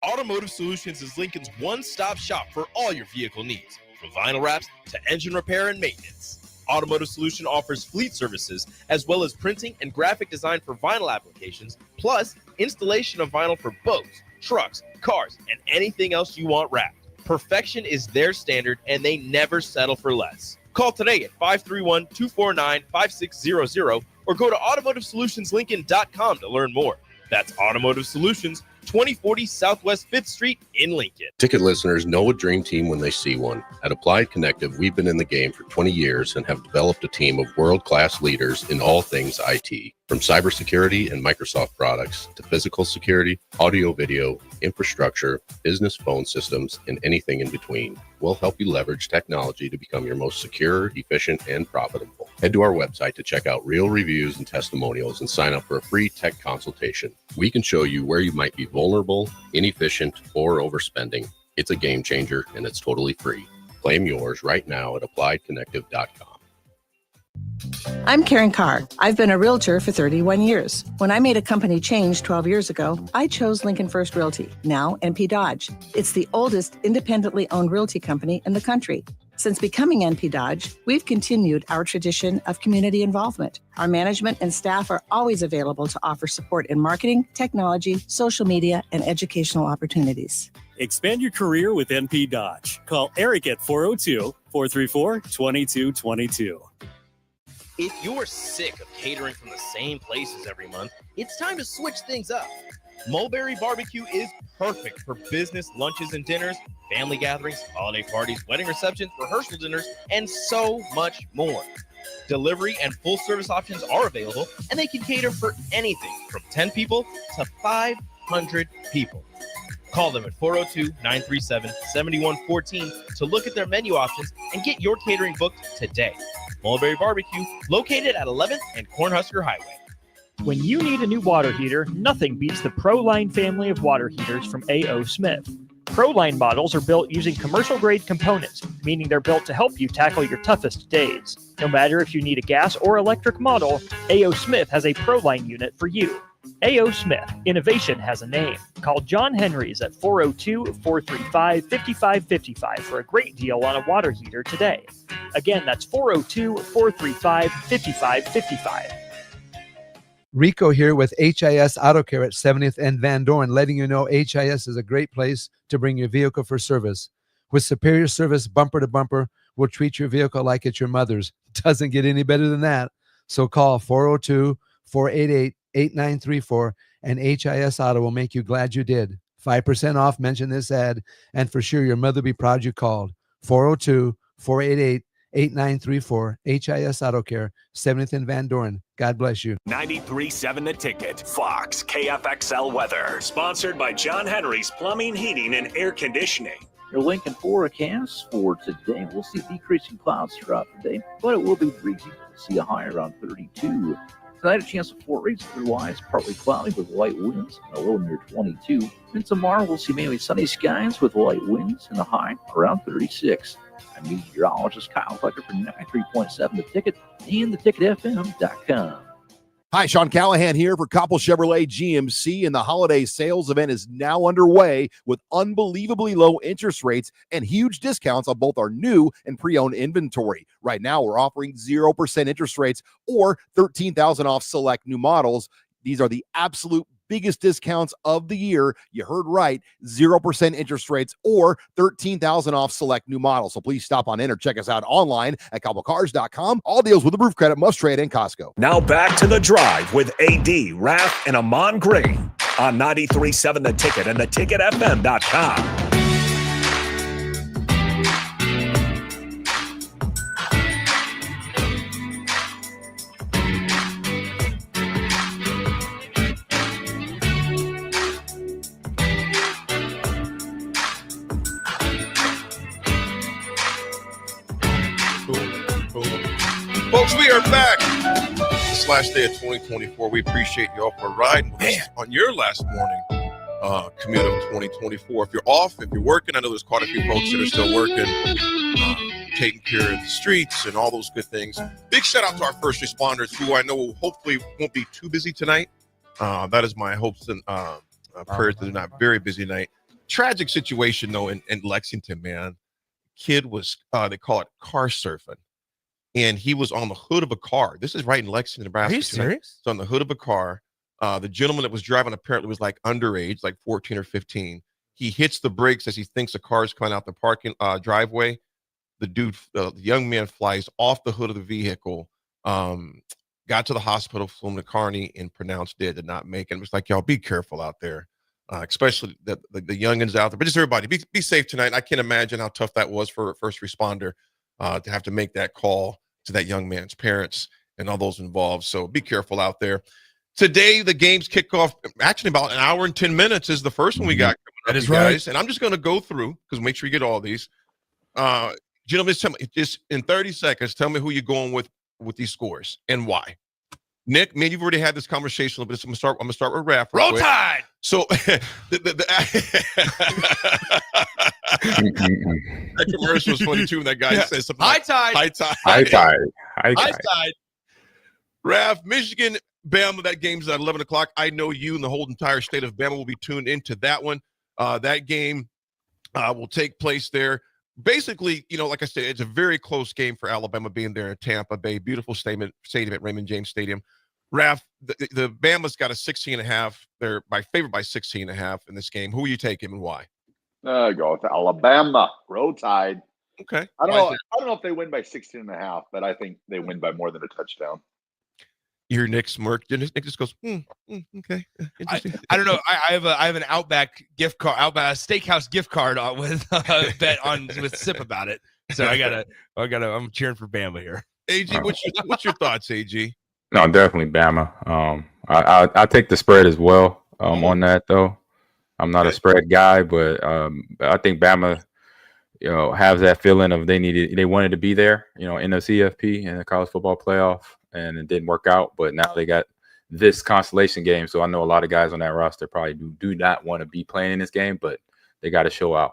Speaker 1: Automotive Solutions is Lincoln's one-stop shop for all your vehicle needs, from vinyl wraps to engine repair and maintenance. Automotive Solution offers fleet services as well as printing and graphic design for vinyl applications, plus installation of vinyl for boats, trucks, cars, and anything else you want wrapped. Perfection is their standard, and they never settle for less. Call today at 531-249-5600 or go to automotivesolutionslincoln.com to learn more. That's Automotive Solutions, 2040 Southwest 5th Street in Lincoln.
Speaker 5: Ticket listeners know a dream team when they see one. At Applied Connective, we've been in the game for 20 years and have developed a team of world-class leaders in all things IT. From cybersecurity and Microsoft products to physical security, audio-video, infrastructure, business phone systems, and anything in between. We'll help you leverage technology to become your most secure, efficient, and profitable. Head to our website to check out real reviews and testimonials and sign up for a free tech consultation. We can show you where you might be vulnerable, inefficient, or overspending. It's a game changer, and it's totally free. Claim yours right now at appliedconnective.com.
Speaker 13: I'm Karen Carr. I've been a realtor for 31 years. When I made a company change 12 years ago, I chose Lincoln First Realty, now NP Dodge. It's the oldest independently owned realty company in the country. Since becoming NP Dodge, we've continued our tradition of community involvement. Our management and staff are always available to offer support in marketing, technology, social media, and educational opportunities.
Speaker 22: Expand your career with NP Dodge. Call Eric at 402-434-2222.
Speaker 1: If you're sick of catering from the same places every month, it's time to switch things up. Mulberry Barbecue is perfect for business lunches and dinners, family gatherings, holiday parties, wedding receptions, rehearsal dinners, and so much more. Delivery and full service options are available, and they can cater for anything from 10 people to 500 people. Call them at 402-937-7114 to look at their menu options and get your catering booked today. Mulberry Barbecue, located at 11th and Cornhusker Highway.
Speaker 3: When you need a new water heater, nothing beats the ProLine family of water heaters from A.O. Smith. ProLine models are built using commercial-grade components, meaning they're built to help you tackle your toughest days. No matter if you need a gas or electric model, A.O. Smith has a ProLine unit for you. A.O. Smith, innovation has a name. Call John Henry's at 402-435-5555 for a great deal on a water heater today. Again, that's 402-435-5555.
Speaker 6: Rico here with HIS Auto Care at 70th and Van Dorn, letting you know HIS is a great place to bring your vehicle for service. With superior service bumper to bumper, we'll treat your vehicle like it's your mother's. Doesn't get any better than that. So call 402-488-8934 and HIS Auto will make you glad you did. 5% off, mention this ad, and for sure your mother will be proud you called. 402-488-8934, HIS Auto Care, 70th and Van Doren. God bless you.
Speaker 12: 93.7 The Ticket, Fox, KFXL weather. Sponsored by John Henry's Plumbing, Heating, and Air Conditioning.
Speaker 15: Your Lincoln forecast for today, we'll see decreasing clouds throughout the day, but it will be breezy. We'll see a high around 32. Tonight, a chance of 4 rays, otherwise partly cloudy with light winds, a low near 22. And tomorrow, we'll see mainly sunny skies with light winds and a high around 36. I'm meteorologist Kyle Fletcher for 93.7 The Ticket and theticketfm.com.
Speaker 8: Hi, Sean Callahan here for Koppel Chevrolet GMC, and the holiday sales event is now underway with unbelievably low interest rates and huge discounts on both our new and pre-owned inventory. Right now, we're offering 0% interest rates or $13,000 off select new models. These are the absolute biggest discounts of the year. You heard right, 0% interest rates or $13,000 off select new models. So please stop on in or check us out online at CoppelCars.com. All deals with approved credit, must trade, and Costco.
Speaker 12: Now back to The Drive with AD, Raff, and Amon Green on 93.7 The Ticket and theticketfm.com.
Speaker 16: Folks, we are back. This last day of 2024. We appreciate you all for riding with us on your last morning commute of 2024. If you're off, if you're working, I know there's quite a few folks that are still working, taking care of the streets and all those good things. Big shout out to our first responders who I know hopefully won't be too busy tonight. That is my hopes and prayers that they're not very busy tonight. Tragic situation, though, in Lexington, man. Kid was, they call it car surfing. And he was on the hood of a car. This is right in Lexington, Nebraska.
Speaker 18: Are you serious?
Speaker 16: So on the hood of a car. The gentleman that was driving apparently was like underage, like 14 or 15. He hits the brakes as he thinks a car is coming out the parking driveway. The young man flies off the hood of the vehicle, got to the hospital, flew him to Kearney, and pronounced dead, did not make it. It was like, y'all be careful out there, especially the youngins out there. But just everybody, be safe tonight. I can't imagine how tough that was for a first responder to have to make that call to that young man's parents and all those involved. So be careful out there. Today, the games kick off actually about an hour and 10 minutes is the first one we got coming up,
Speaker 18: That is
Speaker 16: you guys.
Speaker 18: right.
Speaker 16: And I'm just going to go through because make sure you get all these. Gentlemen, tell me, just in 30 seconds, tell me who you're going with these scores and why. Nick, man, you've already had this conversation, but I'm gonna start with Raff.
Speaker 18: Roll Tide.
Speaker 16: So that commercial was funny too. When that guy says something
Speaker 18: High
Speaker 16: like,
Speaker 18: tide.
Speaker 16: High tide.
Speaker 19: High tide. High
Speaker 18: High
Speaker 19: tide.
Speaker 18: tide.
Speaker 16: Raff, Michigan, Bama, that game's at 11 o'clock. I know you and the whole entire state of Bama will be tuned into that one. That game will take place there. Basically, like I said, it's a very close game for Alabama being there in Tampa Bay. Beautiful stadium at Raymond James Stadium. Raff, the Bama's got a 16.5. They're my favorite by 16.5 in this game. Who are you taking and why?
Speaker 20: Go with Alabama. Roll Tide.
Speaker 16: Okay.
Speaker 20: I don't know if they win by 16.5, but I think they win by more than a touchdown.
Speaker 16: You hear Nick smirk. Nick just goes, okay. Interesting.
Speaker 18: I don't know. I have an Outback gift card, Outback Steakhouse gift card with bet on with Sip about it. So I'm cheering for Bama here.
Speaker 16: AG, what's your thoughts, AG?
Speaker 19: No, definitely Bama. I take the spread as well on that though. I'm not a spread guy, but I think Bama, has that feeling of they wanted to be there, in the CFP and the college football playoff, and it didn't work out. But now they got this consolation game, so I know a lot of guys on that roster probably do not want to be playing in this game, but they got to show out.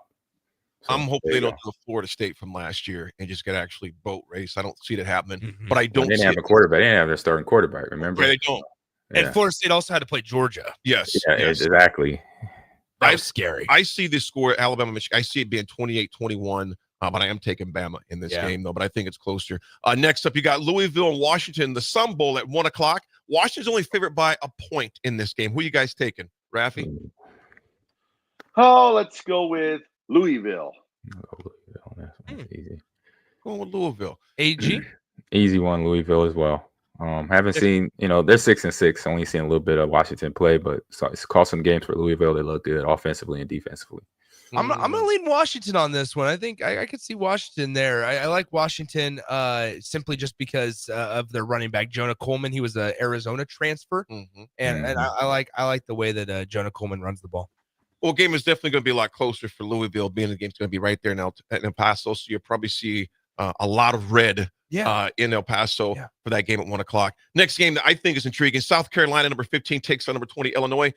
Speaker 19: So,
Speaker 16: I'm hoping they don't do a Florida State from last year and just get actually boat race. I don't see that happening, but I don't.
Speaker 19: They didn't have a quarterback. They didn't have their starting quarterback. Remember?
Speaker 16: They don't.
Speaker 18: And Florida State also had to play Georgia.
Speaker 16: Yes.
Speaker 19: Yeah, exactly.
Speaker 18: That's scary.
Speaker 16: I see this score, Alabama, Michigan. I see it being 28-21, but I am taking Bama in this game, though. But I think it's closer. Next up, you got Louisville and Washington, the Sun Bowl at 1 o'clock. Washington's only favored by a point in this game. Who are you guys taking, Raffy?
Speaker 20: Oh, let's go with Louisville.
Speaker 19: Easy.
Speaker 16: Going with Louisville.
Speaker 18: AG?
Speaker 19: Easy one, Louisville as well. Haven't seen, they're 6-6. Only seen a little bit of Washington play, but it's caught some games for Louisville. They look good offensively and defensively.
Speaker 18: I'm gonna lean Washington on this one. I think I could see Washington there. I like Washington simply just because of their running back Jonah Coleman. He was an Arizona transfer, and I like the way that Jonah Coleman runs the ball.
Speaker 16: Well, game is definitely going to be a lot closer for Louisville, being the game's going to be right there now in El Paso. So you'll probably see a lot of red in El Paso for that game at 1:00. Next game that I think is intriguing: South Carolina, number 15, takes on number 20, Illinois.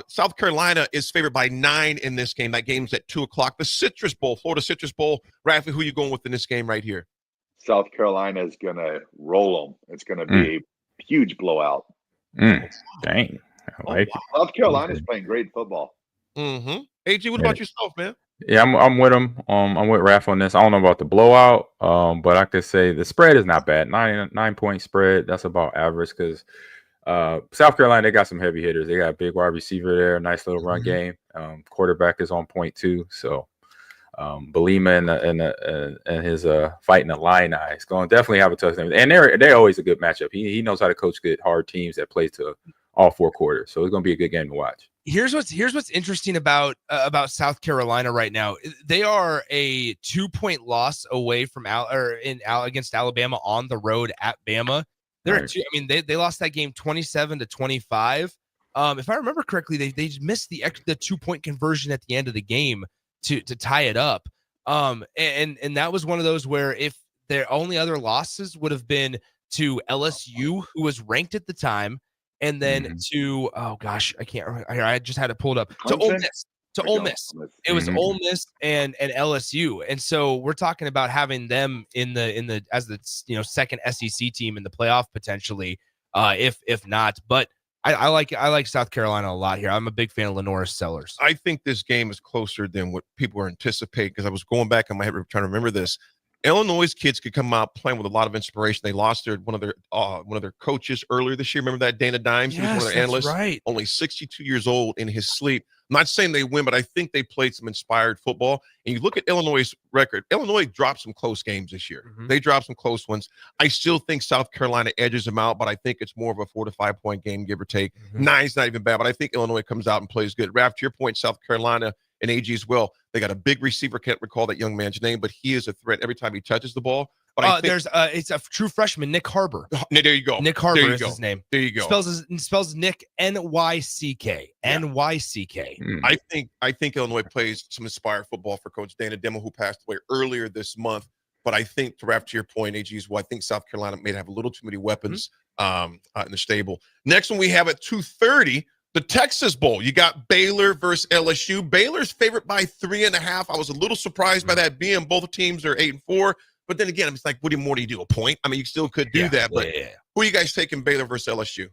Speaker 16: South Carolina is favored by 9 in this game. That game's at 2:00. The Citrus Bowl, Florida Citrus Bowl. Raff, who are you going with in this game right here?
Speaker 20: South Carolina is going to roll them. It's going to be a huge blowout.
Speaker 19: Dang. I like it.
Speaker 20: South Carolina's playing great football.
Speaker 16: AG, what about yourself, man?
Speaker 19: Yeah, I'm with him. I'm with Raff on this. I don't know about the blowout, but I could say the spread is not bad. 9-point spread. That's about average because South Carolina, they got some heavy hitters. They got a big wide receiver there, nice little run game. Quarterback is on point too. So Belima and his fighting Illini is going to definitely have a touchdown. And they're always a good matchup. He knows how to coach good hard teams that play to all 4 quarters. So it's going to be a good game to watch.
Speaker 18: Here's what's interesting about South Carolina right now. They are a 2-point loss away from against Alabama on the road at Bama. They're at 2. I mean, they lost that game 27-25. If I remember correctly, they missed the 2-point conversion at the end of the game to tie it up. And that was one of those where if their only other losses would have been to LSU, who was ranked at the time, and then to I just had it pulled up to Ole Miss. It was Ole Miss and LSU, and so we're talking about having them in the as the second SEC team in the playoff potentially, if not. But I like South Carolina a lot here. I'm a big fan of Lenora Sellers.
Speaker 16: I think this game is closer than what people are anticipating because I was going back in my head trying to remember this. Illinois kids could come out playing with a lot of inspiration. They lost one of their coaches earlier this year. Remember that Dana Dimes? He was one of their analysts.
Speaker 18: Right.
Speaker 16: Only 62 years old in his sleep. I'm not saying they win, but I think they played some inspired football. And you look at Illinois' record. Illinois dropped some close games this year. They dropped some close ones. I still think South Carolina edges them out, but I think it's more of a 4 to 5 point game, give or take. 9's not even bad, but I think Illinois comes out and plays good. Raff, to your point, South Carolina and AG as well. They got a big receiver. Can't recall that young man's name, but he is a threat every time he touches the ball. But I think
Speaker 18: it's a true freshman, Nick Harbor.
Speaker 16: There you go.
Speaker 18: Nick Harbor is his name.
Speaker 16: There you go.
Speaker 18: Spells Nick Nyck. Nyck.
Speaker 16: I think Illinois plays some inspired football for Coach Dana Demo, who passed away earlier this month. But I think, to wrap to your point, AG, as well, I think South Carolina may have a little too many weapons in the stable. Next one we have at 2:30. The Texas Bowl. You got Baylor versus LSU. Baylor's favored by 3.5. I was a little surprised by that being both teams are 8-4. But then again, it's like, what more do you do? A point? I mean, you still could do that. But who are you guys taking, Baylor versus LSU?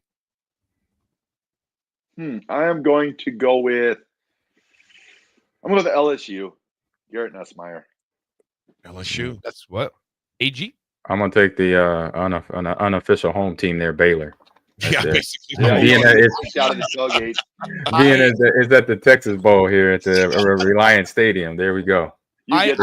Speaker 20: I am going to go with LSU. Garrett Nussmeier.
Speaker 16: LSU.
Speaker 18: That's what? AG?
Speaker 19: I'm going to take the unofficial home team there, Baylor.
Speaker 16: Basically.
Speaker 19: Being it's at the Texas Bowl here at the Reliance Stadium. There we go. I take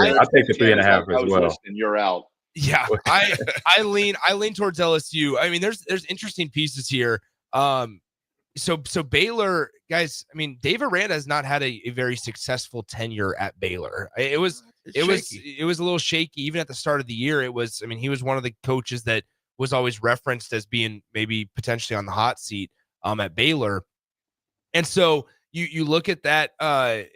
Speaker 19: the 3.5 as well.
Speaker 20: And you're out.
Speaker 18: Yeah, I lean towards LSU. I mean, there's interesting pieces here. So Baylor, guys. I mean, Dave Aranda has not had a very successful tenure at Baylor. It was a little shaky even at the start of the year. He was one of the coaches that was always referenced as being maybe potentially on the hot seat at Baylor. And so you look at that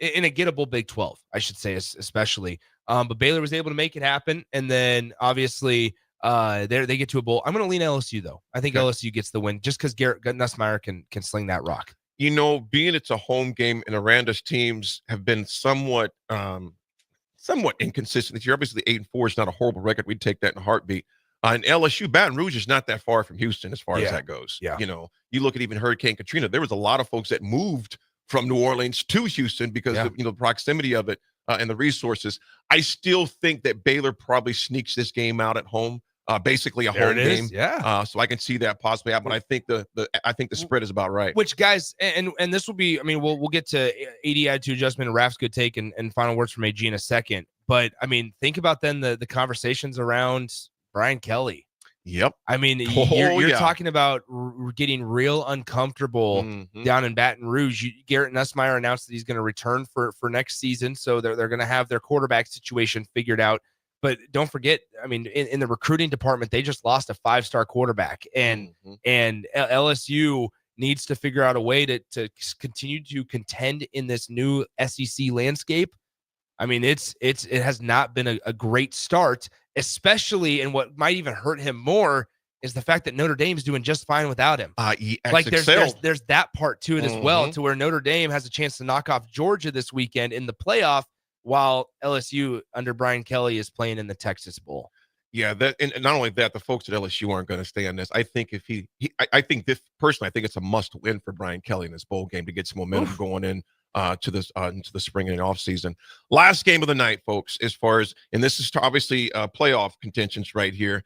Speaker 18: in a gettable Big 12, I should say, especially. But Baylor was able to make it happen. And then obviously they get to a bowl. I'm going to lean LSU, though. I think LSU gets the win just because Garrett Nussmeier can sling that rock.
Speaker 16: Being it's a home game and Aranda's teams have been somewhat inconsistent this year. Obviously, 8-4 is not a horrible record. We'd take that in a heartbeat. And LSU, Baton Rouge is not that far from Houston as far as that goes.
Speaker 18: Yeah.
Speaker 16: You look at even Hurricane Katrina, there was a lot of folks that moved from New Orleans to Houston because of the proximity of it and the resources. I still think that Baylor probably sneaks this game out at home. Basically a home game.
Speaker 18: Yeah.
Speaker 16: So I can see that possibly happen. But I think the spread is about right.
Speaker 18: Which, guys, and this will be, we'll get to AD attitude adjustment and Raff's good take and final words from AG in a second. But I mean, think about then the conversations around Brian Kelly.
Speaker 16: Yep.
Speaker 18: I mean, you're talking about getting real uncomfortable down in Baton Rouge. Garrett Nussmeier announced that he's going to return for next season, so they're going to have their quarterback situation figured out. But don't forget, I mean, in the recruiting department, they just lost a 5-star quarterback, and LSU needs to figure out a way to continue to contend in this new SEC landscape. I mean, it has not been a great start, especially, and what might even hurt him more is the fact that Notre Dame's doing just fine without him. Like there's that part to it as well, to where Notre Dame has a chance to knock off Georgia this weekend in the playoff, while LSU under Brian Kelly is playing in the Texas Bowl.
Speaker 16: Yeah, that, and not only that, the folks at LSU aren't going to stay on this. I think if I think it's a must win for Brian Kelly in this bowl game to get some momentum going in to this into the spring and off season. Last game of the night, folks, as far as, and this is obviously playoff contentions right here.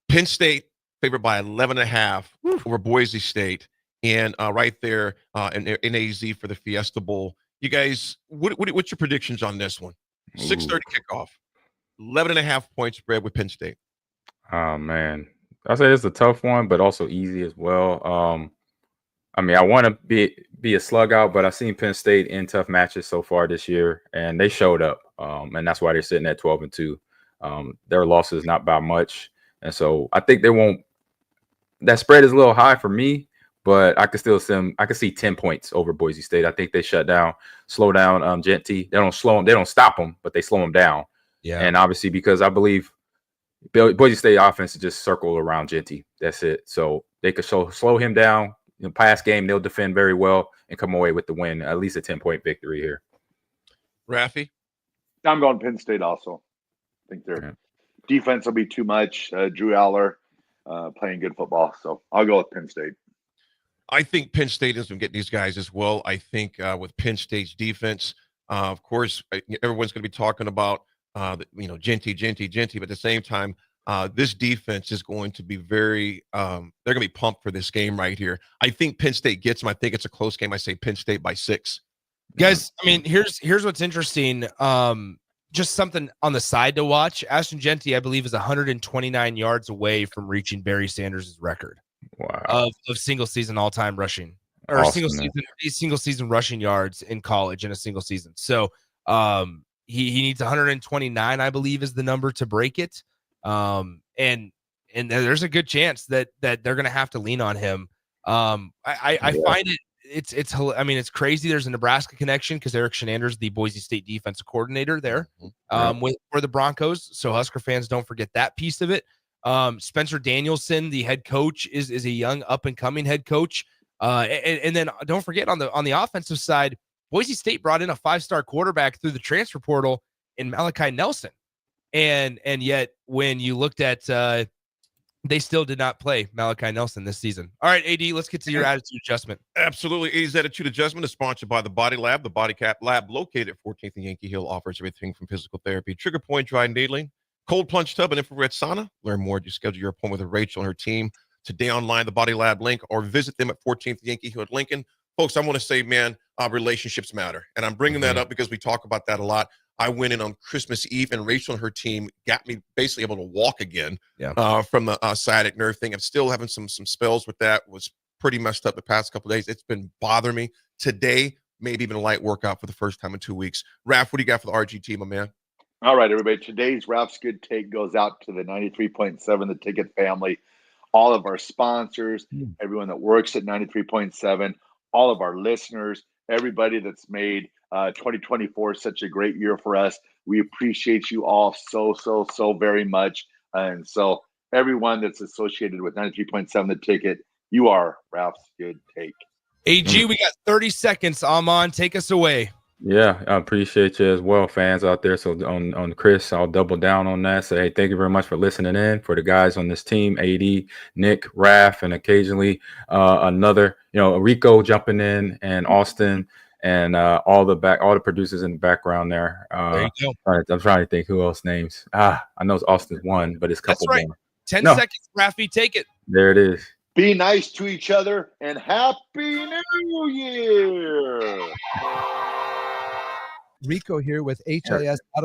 Speaker 16: Penn State favored by 11.5 over Boise State, and right there in AZ for the Fiesta Bowl. You guys, what's your predictions on this one? 6:30 kickoff. 11.5 point spread with Penn State.
Speaker 19: Oh man, I say it's a tough one, but also easy as well. I mean, I want to be a slug out, but I've seen Penn State in tough matches so far this year, and they showed up, and that's why they're sitting at 12-2. Their losses not by much, and so I think they won't. That spread is a little high for me, but I could still see 10 points over Boise State. I think they slow down Genty. They don't stop them, but they slow them down. Yeah, and obviously because I believe Boise State offense is just circle around Genty. That's it. So they could slow him down. In the pass game, they'll defend very well and come away with the win. At least a 10-point victory here.
Speaker 16: Raffy?
Speaker 20: I'm going Penn State also. I think their defense will be too much. Drew Aller playing good football. So I'll go with Penn State.
Speaker 16: I think Penn State is going to get these guys as well. I think with Penn State's defense, of course, everyone's going to be talking about Genty, but at the same time, this defense is going to be they're going to be pumped for this game right here. I think Penn State gets them. I think it's a close game. I say Penn State by 6.
Speaker 18: Guys, I mean, here's what's interesting. Just something on the side to watch. Ashton Genty, I believe, is 129 yards away from reaching Barry Sanders' record of single season all-time rushing, or single season rushing yards in college in a single season. So he needs 129, I believe, is the number to break it. And there's a good chance that they're going to have to lean on him. I find it's crazy. There's a Nebraska connection because Eric Shenander's the Boise State defensive coordinator there for the Broncos. So Husker fans, don't forget that piece of it. Spencer Danielson, the head coach, is a young up and coming head coach. And then don't forget on the offensive side, Boise State brought in a 5-star quarterback through the transfer portal in Malachi Nelson. And yet when you looked at they still did not play Malachi Nelson this season. All right, AD, let's get to your attitude adjustment.
Speaker 16: Absolutely. AD's Attitude Adjustment is sponsored by the Body Lab. The Body Cap Lab, located at 14th and Yankee Hill, offers everything from physical therapy, trigger point dry needling, cold plunge tub, and infrared sauna. Learn more. You schedule your appointment with Rachel and her team today online, the Body Lab link, or visit them at 14th Yankee Hill at Lincoln. Folks, I want to say, man, relationships matter. And I'm bringing that up because we talk about that a lot. I went in on Christmas Eve, and Rachel and her team got me basically able to walk again from the sciatic nerve thing. I'm still having some spells with that. Was pretty messed up the past couple of days. It's been bothering me. Today, maybe even a light workout for the first time in 2 weeks. Raff, what do you got for the RG team, my man?
Speaker 20: All right, everybody. Today's Raff's Good Take goes out to the 93.7, the Ticket family, all of our sponsors, everyone that works at 93.7, all of our listeners, everybody that's made 2024 such a great year for us. We appreciate you all so very much. And so everyone that's associated with 93.7 The Ticket, you are Raff's Good Take.
Speaker 18: AG, we got 30 seconds. Amon, take us away.
Speaker 19: Yeah, I appreciate you as well, fans out there. So on Chris, I'll double down on that. Say, hey, thank you very much for listening in. For the guys on this team, AD, Nick, Raff, and occasionally another, Rico jumping in, and Austin, and all the producers in the background there.
Speaker 18: There you go.
Speaker 19: I'm trying to think who else names. I know it's Austin's one, but it's a couple
Speaker 18: That's right.
Speaker 19: more.
Speaker 18: 10 seconds, Raffy, take it.
Speaker 19: There it is.
Speaker 20: Be nice to each other, and Happy New Year!
Speaker 6: Rico here with HIS Auto